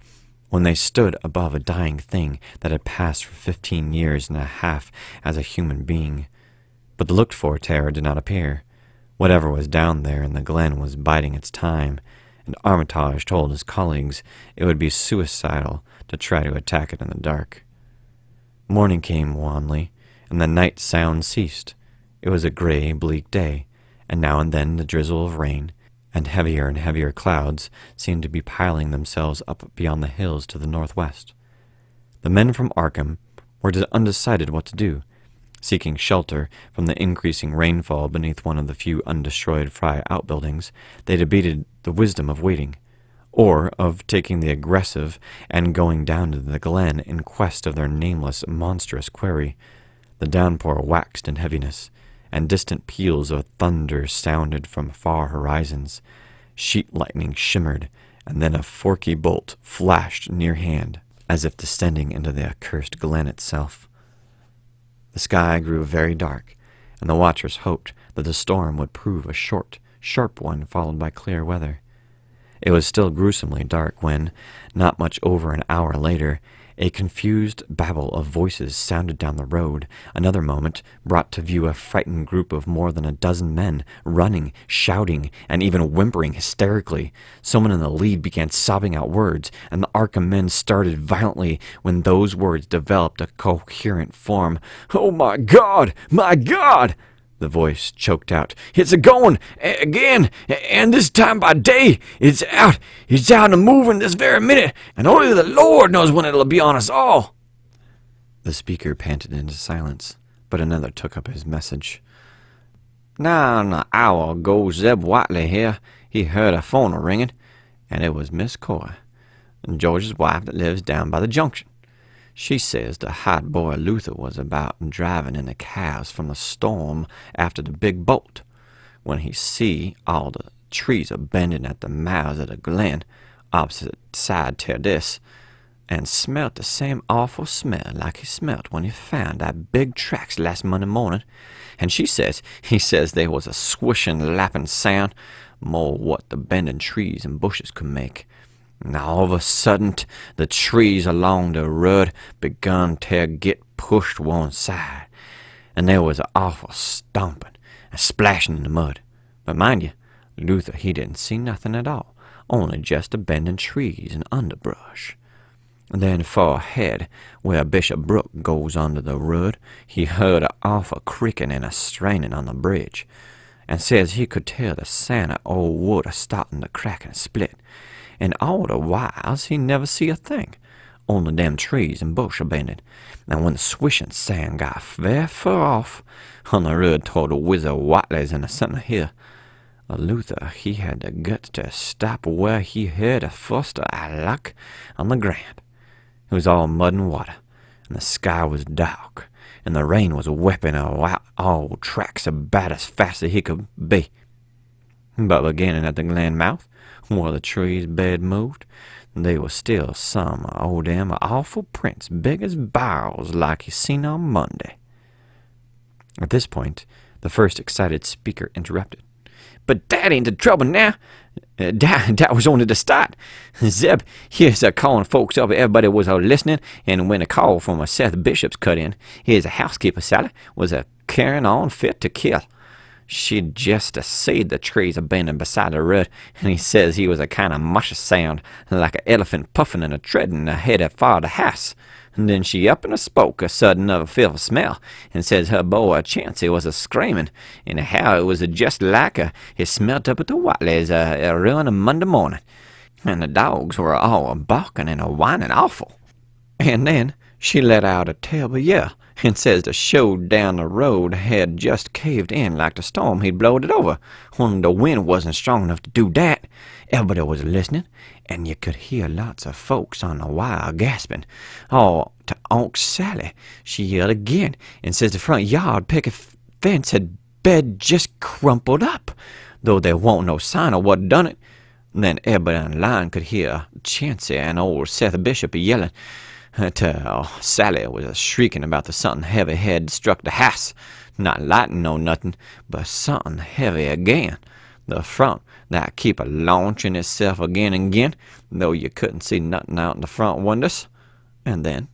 when they stood above a dying thing that had passed for 15 years and a half as a human being. But the looked-for terror did not appear. Whatever was down there in the glen was biding its time, and Armitage told his colleagues it would be suicidal to try to attack it in the dark. Morning came wanly, and the night sound ceased. It was a gray, bleak day, and now and then the drizzle of rain, and heavier clouds seemed to be piling themselves up beyond the hills to the northwest. The men from Arkham were undecided what to do. Seeking shelter from the increasing rainfall beneath one of the few undestroyed Fry outbuildings, they debated the wisdom of waiting, or of taking the aggressive and going down to the glen in quest of their nameless, monstrous quarry. The downpour waxed in heaviness, and distant peals of thunder sounded from far horizons. Sheet lightning shimmered, and then a forky bolt flashed near hand, as if descending into the accursed glen itself. The sky grew very dark, and the watchers hoped that the storm would prove a short, sharp one followed by clear weather. It was still gruesomely dark when, not much over an hour later, a confused babble of voices sounded down the road. Another moment brought to view a frightened group of more than a dozen men, running, shouting, and even whimpering hysterically. Someone in the lead began sobbing out words, and the Arkham men started violently when those words developed a coherent form. "Oh, my God! My God!" the voice choked out. "It's a-going again, and this time by day. It's out and moving this very minute, and only the Lord knows when it'll be on us all." The speaker panted into silence, but another took up his message. "Now, an hour ago, Zeb Whiteley here, he heard a phone ringing, and it was Miss Coy, George's wife that lives down by the junction. She says the hot boy Luther was about driving in the cows from the storm after the big bolt, when he see all the trees a bending at the mouths of the glen opposite side to this, and smelt the same awful smell like he smelt when he found that big tracks last Monday morning. And he says there was a swishing, lapping sound, more what the bending trees and bushes could make. And all of a sudden, the trees along the road begun to get pushed one side, and there was an awful stomping and splashing in the mud. But mind you, Luther, he didn't see nothing at all, only just a bending trees and underbrush. And then far ahead, where Bishop Brook goes under the road, he heard an awful creaking and a straining on the bridge, and says he could tell the sound of old wood a-starting to crack and split. And all the whiles he never see a thing, only them trees and bush a-bending. And when the swishing sound got very far off, on the road toward the Wizard Whiteley's in the center here, Luther, he had the guts to stop where he heard the first luck on the ground. It was all mud and water, and the sky was dark, and the rain was whipping out all tracks about as fast as he could be. But beginning at the glen mouth, where the trees bed moved, there was still some o' them awful prints big as barrels like you seen on Monday. At this point, the first excited speaker interrupted. "But that ain't the trouble now. Dat was only the start. Zeb, here's a calling folks up. Everybody was a listening, and when a call from a Seth Bishop's cut in, here's a housekeeper, Sally, was a carrying on fit to kill. She'd just seed the trees abandoned beside the road, and he says he was a kind of mushy sound, like a elephant puffing and a treading ahead of far the house. And then she up and spoke a sudden of a fearful smell, and says her boy Chancey was a screaming, and how it was just like he smelt up at the Watleys around a Monday morning, and the dogs were all barking and whining awful. And then she let out a terrible yell, and says the show down the road had just caved in like the storm he'd blowed it over, when the wind wasn't strong enough to do that. Everybody was listening, and you could hear lots of folks on the wire gasping. Oh, to Aunt Sally, she yelled again, and says the front yard picket fence had bed just crumpled up, though there wa'n't no sign of what done it. And then everybody on the line could hear Chancey and old Seth Bishop yelling. Sally was shrieking about the something heavy had struck the house. Not lightning nor nothing, but something heavy again. The front that keep launching itself again and again, though you couldn't see nothing out in the front windows. And then,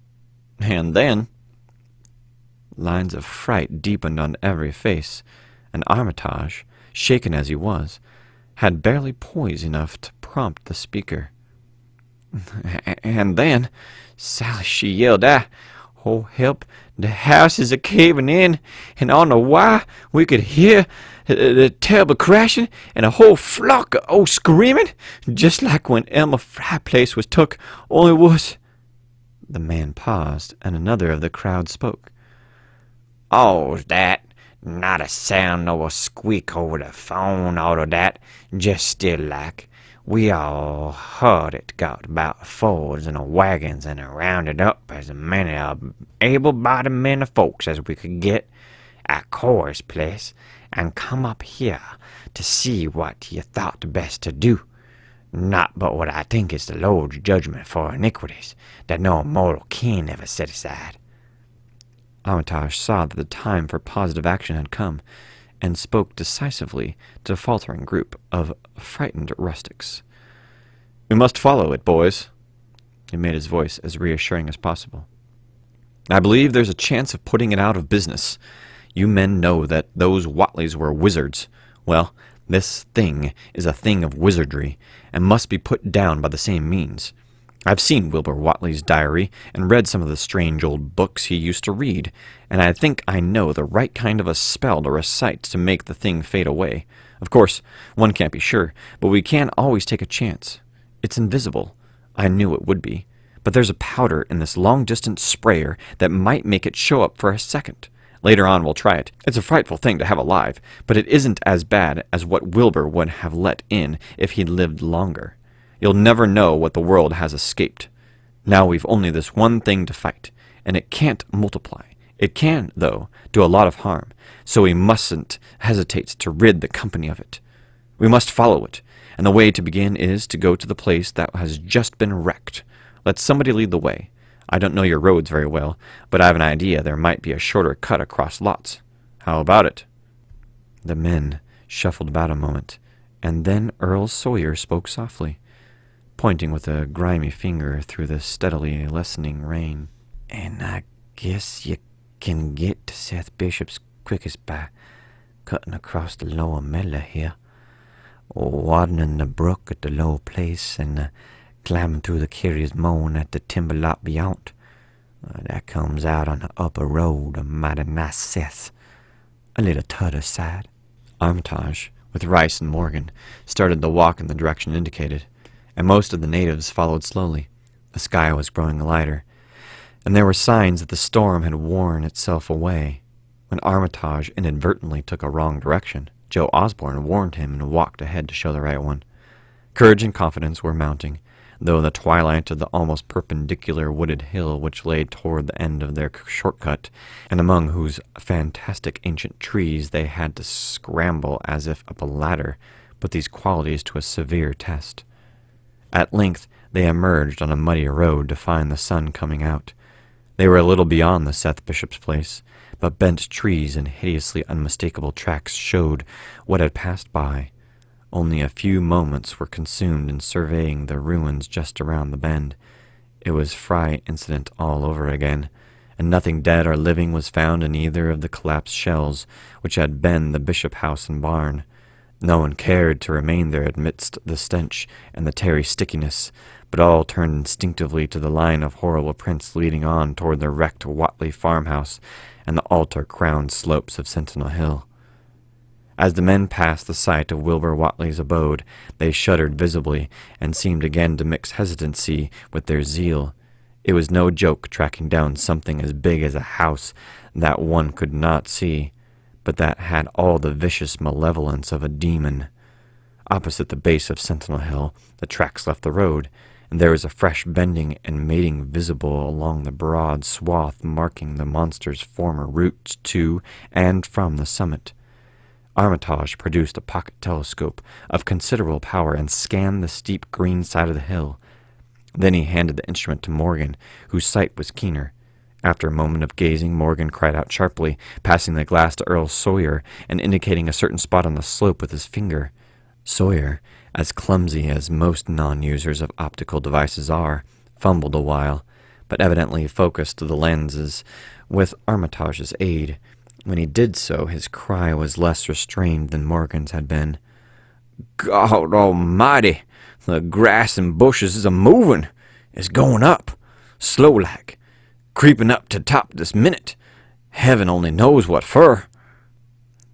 lines of fright deepened on every face, and Armitage, shaken as he was, had barely poise enough to prompt the speaker. And then, Sally, she yelled out, "Oh, help, the house is a-caving in, and on the wire we could hear the terrible crashing, and a whole flock of screaming, just like when Elmer Fry's place was took, only was—" The man paused, and another of the crowd spoke. "All's that, not a sound nor a squeak over the phone, all of that, just still like. We all heard it got about Fords and wagons and rounded up as many able-bodied men of folks as we could get at Cora's place, and come up here to see what you thought best to do. Not but what I think is the Lord's judgment for iniquities that no mortal can ever set aside." Armitage saw that the time for positive action had come, and spoke decisively to the faltering group of frightened rustics. "We must follow it, boys." He made his voice as reassuring as possible. "I believe there's a chance of putting it out of business. You men know that those Watleys were wizards. Well, this thing is a thing of wizardry, and must be put down by the same means. I've seen Wilbur Whatley's diary, and read some of the strange old books he used to read, and I think I know the right kind of a spell to recite to make the thing fade away. Of course, one can't be sure, but we can always take a chance. It's invisible. I knew it would be. But there's a powder in this long-distance sprayer that might make it show up for a second. Later on we'll try it. It's a frightful thing to have alive, but it isn't as bad as what Wilbur would have let in if he'd lived longer. You'll never know what the world has escaped. Now we've only this one thing to fight, and it can't multiply. It can, though, do a lot of harm, so we mustn't hesitate to rid the company of it. We must follow it, and the way to begin is to go to the place that has just been wrecked. Let somebody lead the way. I don't know your roads very well, but I have an idea there might be a shorter cut across lots. How about it?" The men shuffled about a moment, and then Earl Sawyer spoke softly, pointing with a grimy finger through the steadily lessening rain. "And I guess you can get to Seth Bishop's quickest by cutting across the lower meadow here, or watening the brook at the low place, and climbing through the Carrier's Moan at the timber lot beyond. That comes out on the upper road, a mighty nice Seth, a little t'other side." Armitage, with Rice and Morgan, started the walk in the direction indicated, and most of the natives followed slowly. The sky was growing lighter, and there were signs that the storm had worn itself away. When Armitage inadvertently took a wrong direction, Joe Osborne warned him and walked ahead to show the right one. Courage and confidence were mounting, though in the twilight of the almost perpendicular wooded hill which lay toward the end of their shortcut, and among whose fantastic ancient trees they had to scramble as if up a ladder, put these qualities to a severe test. At length they emerged on a muddy road to find the sun coming out. They were a little beyond the Seth Bishop's place, but bent trees and hideously unmistakable tracks showed what had passed by. Only a few moments were consumed in surveying the ruins just around the bend. It was Fry incident all over again, and nothing dead or living was found in either of the collapsed shells which had been the bishop house and barn. No one cared to remain there amidst the stench and the tarry stickiness, but all turned instinctively to the line of horrible prints leading on toward the wrecked Whatley farmhouse and the altar-crowned slopes of Sentinel Hill. As the men passed the site of Wilbur Whatley's abode, they shuddered visibly and seemed again to mix hesitancy with their zeal. It was no joke tracking down something as big as a house that one could not see, but that had all the vicious malevolence of a demon. Opposite the base of Sentinel Hill, the tracks left the road, and there was a fresh bending and mating visible along the broad swath marking the monster's former route to and from the summit. Armitage produced a pocket telescope of considerable power and scanned the steep green side of the hill. Then he handed the instrument to Morgan, whose sight was keener. After a moment of gazing, Morgan cried out sharply, passing the glass to Earl Sawyer and indicating a certain spot on the slope with his finger. Sawyer, as clumsy as most non-users of optical devices are, fumbled a while, but evidently focused the lenses with Armitage's aid. When he did so, his cry was less restrained than Morgan's had been. "God almighty! The grass and bushes is a-moving! It's going up! Slow-like! Creeping up to top this minute! Heaven only knows what for!"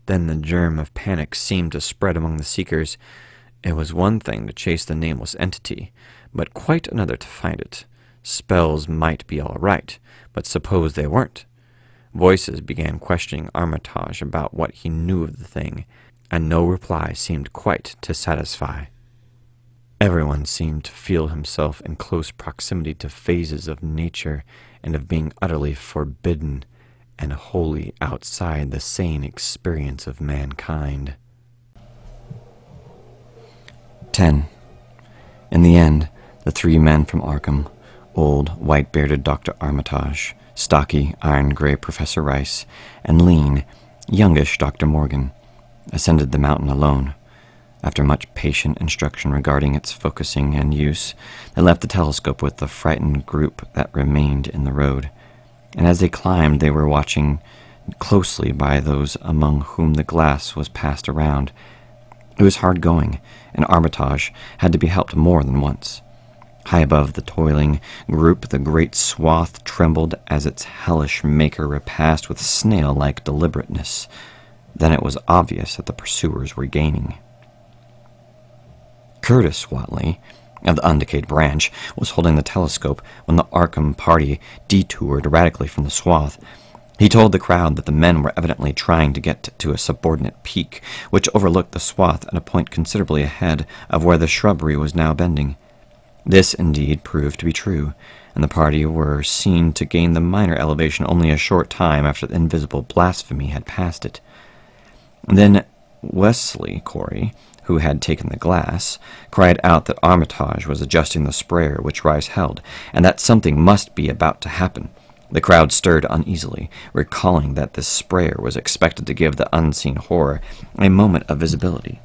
Then the germ of panic seemed to spread among the seekers. It was one thing to chase the nameless entity, but quite another to find it. Spells might be all right, but suppose they weren't? Voices began questioning Armitage about what he knew of the thing, and no reply seemed quite to satisfy. Everyone seemed to feel himself in close proximity to phases of nature and of being utterly forbidden and wholly outside the sane experience of mankind. 10. In the end, the three men from Arkham, old, white-bearded Dr. Armitage, stocky, iron-gray Professor Rice, and lean, youngish Dr. Morgan, ascended the mountain alone. After much patient instruction regarding its focusing and use, they left the telescope with the frightened group that remained in the road, and as they climbed they were watching closely by those among whom the glass was passed around. It was hard going, and Armitage had to be helped more than once. High above the toiling group, the great swath trembled as its hellish maker repassed with snail-like deliberateness. Then it was obvious that the pursuers were gaining. Curtis Whatley, of the undecayed branch, was holding the telescope when the Arkham party detoured radically from the swath. He told the crowd that the men were evidently trying to get to a subordinate peak, which overlooked the swath at a point considerably ahead of where the shrubbery was now bending. This indeed proved to be true, and the party were seen to gain the minor elevation only a short time after the invisible blasphemy had passed it. Then Wesley Corey, who had taken the glass, cried out that Armitage was adjusting the sprayer which Rice held, and that something must be about to happen. The crowd stirred uneasily, recalling that this sprayer was expected to give the unseen horror a moment of visibility.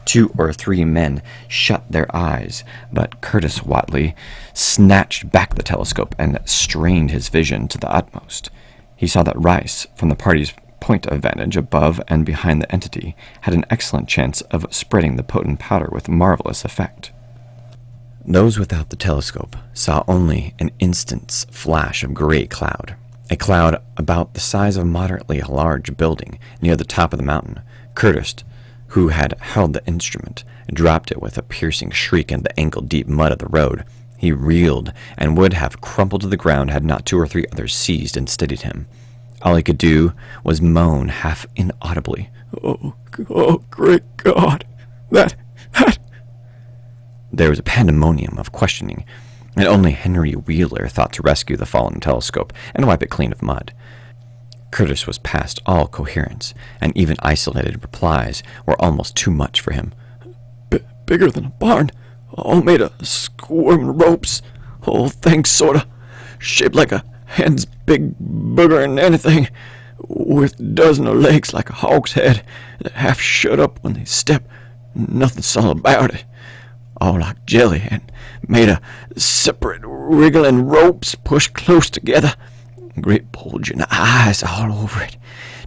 2 or 3 men shut their eyes, but Curtis Whatley snatched back the telescope and strained his vision to the utmost. He saw that Rice, from the party's point of vantage above and behind the entity, had an excellent chance of spreading the potent powder with marvelous effect. Those without the telescope saw only an instant's flash of gray cloud, a cloud about the size of a moderately large building near the top of the mountain. Curtis, who had held the instrument, dropped it with a piercing shriek into the ankle-deep mud of the road. He reeled and would have crumpled to the ground had not 2 or 3 others seized and steadied him. All he could do was moan half inaudibly, "Oh, great God, that... There was a pandemonium of questioning, and only Henry Wheeler thought to rescue the fallen telescope and wipe it clean of mud. Curtis was past all coherence, and even isolated replies were almost too much for him. Bigger than a barn, all made of squirming ropes, whole thing sorta shaped like a hen's big booger and anything, with a dozen of legs like a hog's head that half shut up when they step, nothing solid about it. All like jelly, and made of separate wriggling ropes pushed close together. Great bulging eyes all over it.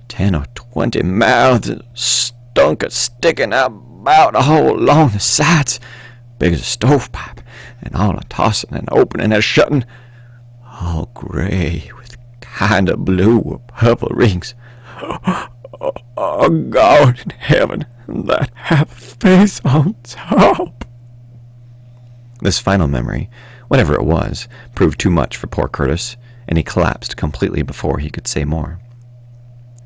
10 or 20 mouths stunk of sticking out about all along the sides, big as a stovepipe, and all a tossing and opening and shutting, all gray with kind of blue or purple rings. Oh, God in heaven, that hath a face on top. This final memory, whatever it was, proved too much for poor Curtis, and he collapsed completely before he could say more.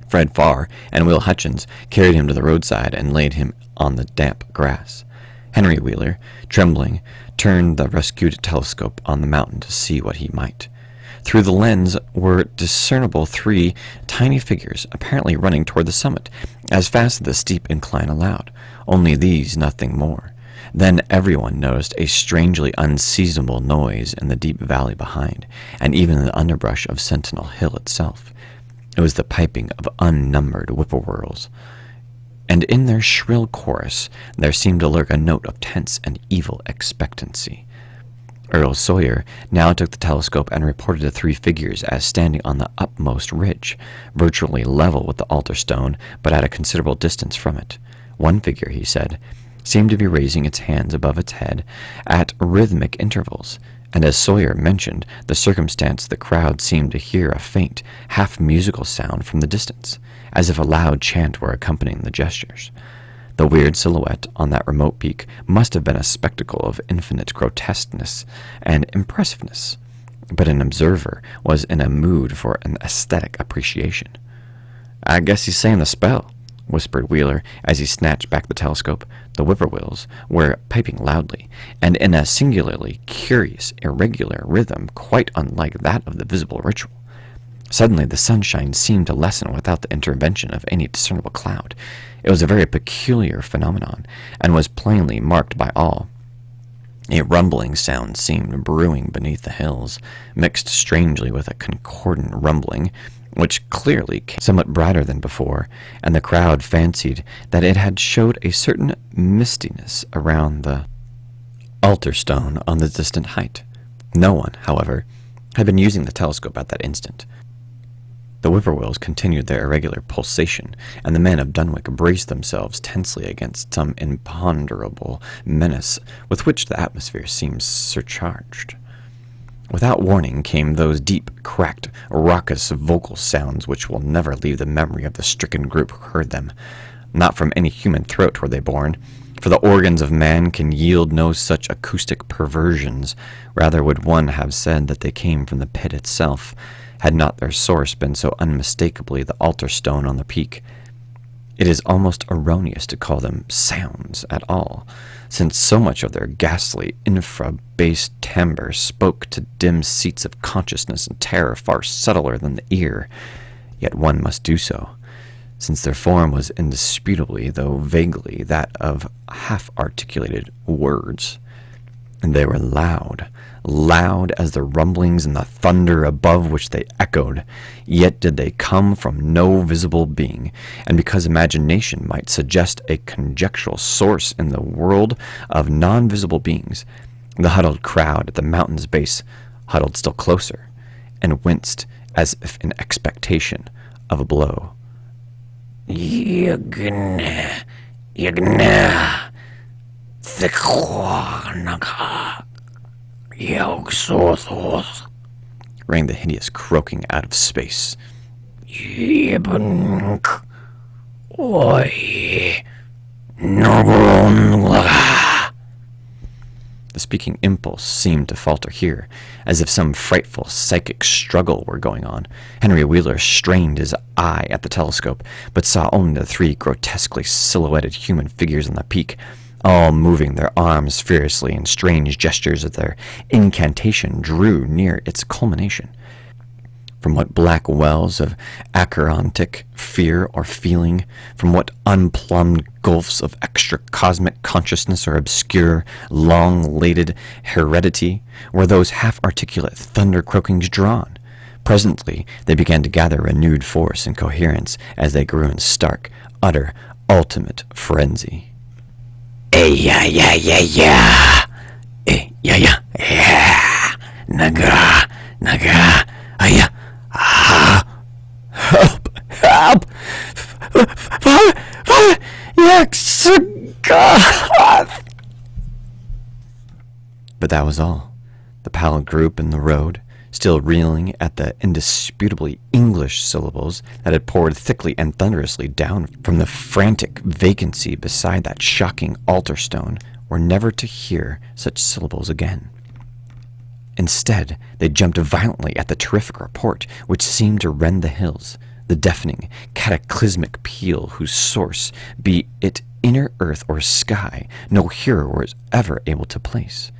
Fred Farr and Will Hutchins carried him to the roadside and laid him on the damp grass. Henry Wheeler, trembling, turned the rescued telescope on the mountain to see what he might. Through the lens were discernible 3 tiny figures, apparently running toward the summit, as fast as the steep incline allowed. Only these, nothing more. Then everyone noticed a strangely unseasonable noise in the deep valley behind, and even in the underbrush of Sentinel Hill itself. It was the piping of unnumbered whippoorwills, and in their shrill chorus there seemed to lurk a note of tense and evil expectancy. Earl Sawyer now took the telescope and reported the 3 figures as standing on the upmost ridge, virtually level with the altar stone, but at a considerable distance from it. One figure, he said, seemed to be raising its hands above its head at rhythmic intervals, and as Sawyer mentioned the circumstance, the crowd seemed to hear a faint, half-musical sound from the distance, as if a loud chant were accompanying the gestures. The weird silhouette on that remote peak must have been a spectacle of infinite grotesqueness and impressiveness, but an observer was in a mood for an aesthetic appreciation. "I guess he's saying the spell," whispered Wheeler as he snatched back the telescope. The whippoorwills were piping loudly, and in a singularly curious, irregular rhythm quite unlike that of the visible ritual. Suddenly the sunshine seemed to lessen without the intervention of any discernible cloud. It was a very peculiar phenomenon, and was plainly marked by all. A rumbling sound seemed brewing beneath the hills, mixed strangely with a concordant rumbling, which clearly came somewhat brighter than before, and the crowd fancied that it had showed a certain mistiness around the altar stone on the distant height. No one, however, had been using the telescope at that instant. The whippoorwills continued their irregular pulsation, and the men of Dunwich braced themselves tensely against some imponderable menace with which the atmosphere seemed surcharged. Without warning came those deep, cracked, raucous vocal sounds which will never leave the memory of the stricken group who heard them. Not from any human throat were they born, for the organs of man can yield no such acoustic perversions. Rather would one have said that they came from the pit itself, had not their source been so unmistakably the altar stone on the peak. It is almost erroneous to call them sounds at all, since so much of their ghastly infra-bass timbre spoke to dim seats of consciousness and terror far subtler than the ear. Yet one must do so, since their form was indisputably, though vaguely, that of half-articulated words. And they were loud, loud as the rumblings and the thunder above which they echoed, yet did they come from no visible being, and because imagination might suggest a conjectural source in the world of non-visible beings, the huddled crowd at the mountain's base huddled still closer, and winced as if in expectation of a blow. Yog-Sothoth, Yog-Sothoth, rang the hideous croaking out of space. The speaking impulse seemed to falter here, as if some frightful psychic struggle were going on. Henry Wheeler strained his eye at the telescope, but saw only the 3 grotesquely silhouetted human figures on the peak, all moving their arms furiously in strange gestures as their incantation drew near its culmination. From what black wells of acherontic fear or feeling, from what unplumbed gulfs of extra-cosmic consciousness or obscure, long-lated heredity were those half-articulate thunder-croakings drawn? Presently they began to gather renewed force and coherence as they grew in stark, utter, ultimate frenzy. yeah, yeah, yeah, yeah. Yeah, yeah, yeah. Naga, naga, yeah. Help, help. Father, Yog-Sothoth. But that was all. The pallid group in the road, still reeling at the indisputably English syllables that had poured thickly and thunderously down from the frantic vacancy beside that shocking altar stone, were never to hear such syllables again. Instead, they jumped violently at the terrific report which seemed to rend the hills, the deafening, cataclysmic peal whose source, be it inner earth or sky, no hearer was ever able to place.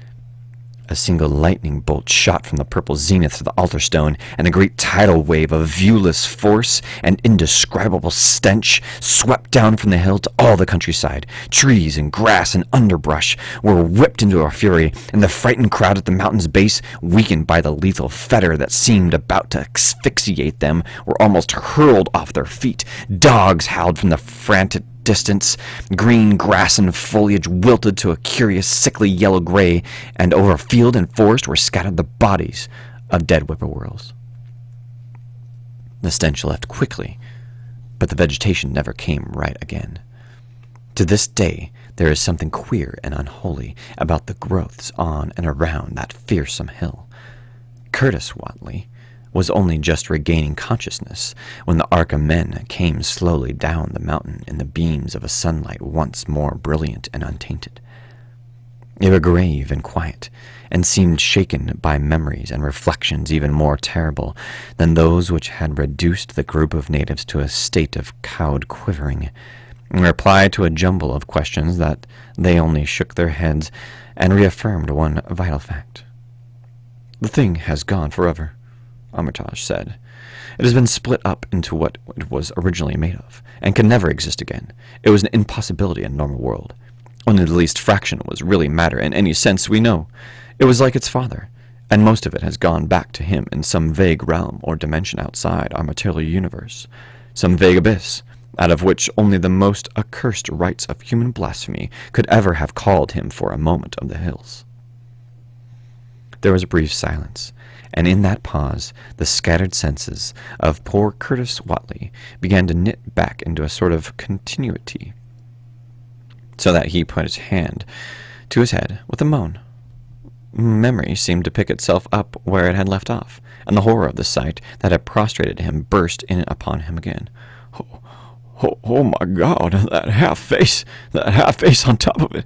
A single lightning bolt shot from the purple zenith to the altar stone, and a great tidal wave of viewless force and indescribable stench swept down from the hill to all the countryside. Trees and grass and underbrush were whipped into a fury, and the frightened crowd at the mountain's base, weakened by the lethal fetter that seemed about to asphyxiate them, were almost hurled off their feet. Dogs howled from the frantic distance. Green grass and foliage wilted to a curious sickly yellow-gray, and over field and forest were scattered the bodies of dead whippoorwills. The stench left quickly, but the vegetation never came right again. To this day there is something queer and unholy about the growths on and around that fearsome hill. Curtis Whatley was only just regaining consciousness when the arc of men came slowly down the mountain in the beams of a sunlight once more brilliant and untainted. They were grave and quiet, and seemed shaken by memories and reflections even more terrible than those which had reduced the group of natives to a state of cowed quivering. In reply to a jumble of questions that they only shook their heads and reaffirmed one vital fact. "The thing has gone forever," Armitage said. "It has been split up into what it was originally made of, and can never exist again. It was an impossibility in a normal world. Only the least fraction was really matter in any sense we know. It was like its father, and most of it has gone back to him in some vague realm or dimension outside our material universe, some vague abyss, out of which only the most accursed rites of human blasphemy could ever have called him for a moment of the hills." There was a brief silence, and in that pause the scattered senses of poor Curtis Whatley began to knit back into a sort of continuity, so that he put his hand to his head with a moan. Memory seemed to pick itself up where it had left off, and the horror of the sight that had prostrated him burst in upon him again. Oh my God, that half-face on top of it,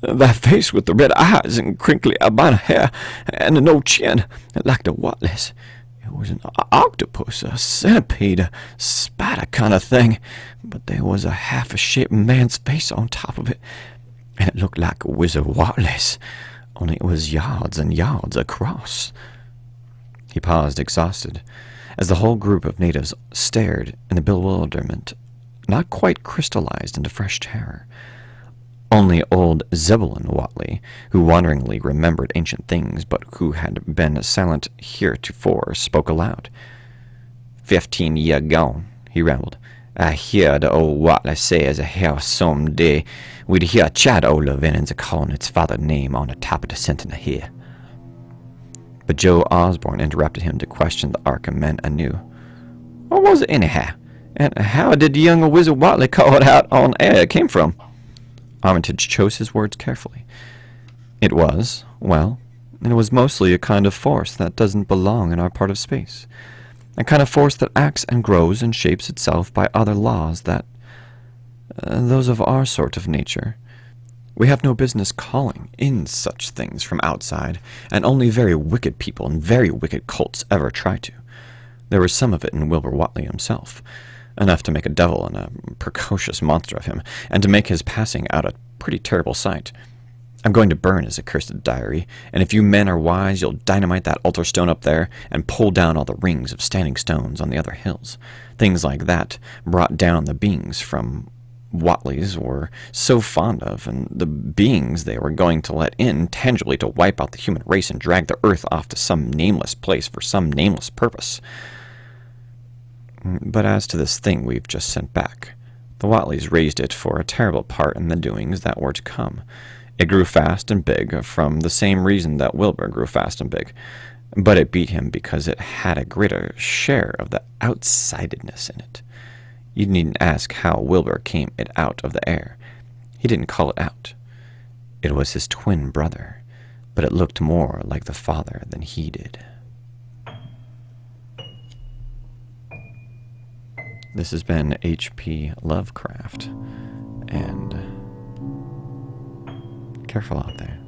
that face with the red eyes and crinkly albino hair and no chin, like the Whatleys. It was an octopus, a centipede, a spider kind of thing, but there was a half-shaped man's face on top of it, and it looked like Wizard Whatley's, only it was yards and yards across." He paused, exhausted, as the whole group of natives stared in the bewilderment, not quite crystallized into fresh terror. Only old Zebulon Whatley, who wonderingly remembered ancient things, but who had been silent heretofore, spoke aloud. 15 year gone," he rambled. "I hear the old Whatley say as how some day we'd hear Chateau Tales a calling its father's name on the top of the sentinel here." But Joe Osborne interrupted him to question the Arkham men anew. "What was it anyhow? And how did the young Wizard Whatley call it out on air it came from?" Armitage chose his words carefully. It was mostly a kind of force that doesn't belong in our part of space. A kind of force that acts and grows and shapes itself by other laws that, those of our sort of nature. We have no business calling in such things from outside, and only very wicked people and very wicked cults ever try to. There was some of it in Wilbur Whatley himself, enough to make a devil and a precocious monster of him, and to make his passing out a pretty terrible sight. I'm going to burn his accursed diary, and if you men are wise, you'll dynamite that altar stone up there, and pull down all the rings of standing stones on the other hills. Things like that brought down the beings from Whatleys were so fond of, and the beings they were going to let in tangibly to wipe out the human race and drag the earth off to some nameless place for some nameless purpose. But as to this thing we've just sent back, The Watleys raised it for a terrible part in the doings that were to come. It grew fast and big from the same reason that Wilbur grew fast and big, but it beat him because it had a greater share of the outsidedness in it. You needn't ask how Wilbur came it out of the air. He didn't call it out. It was his twin brother, but it looked more like the father than he did. This has been H.P. Lovecraft, and careful out there.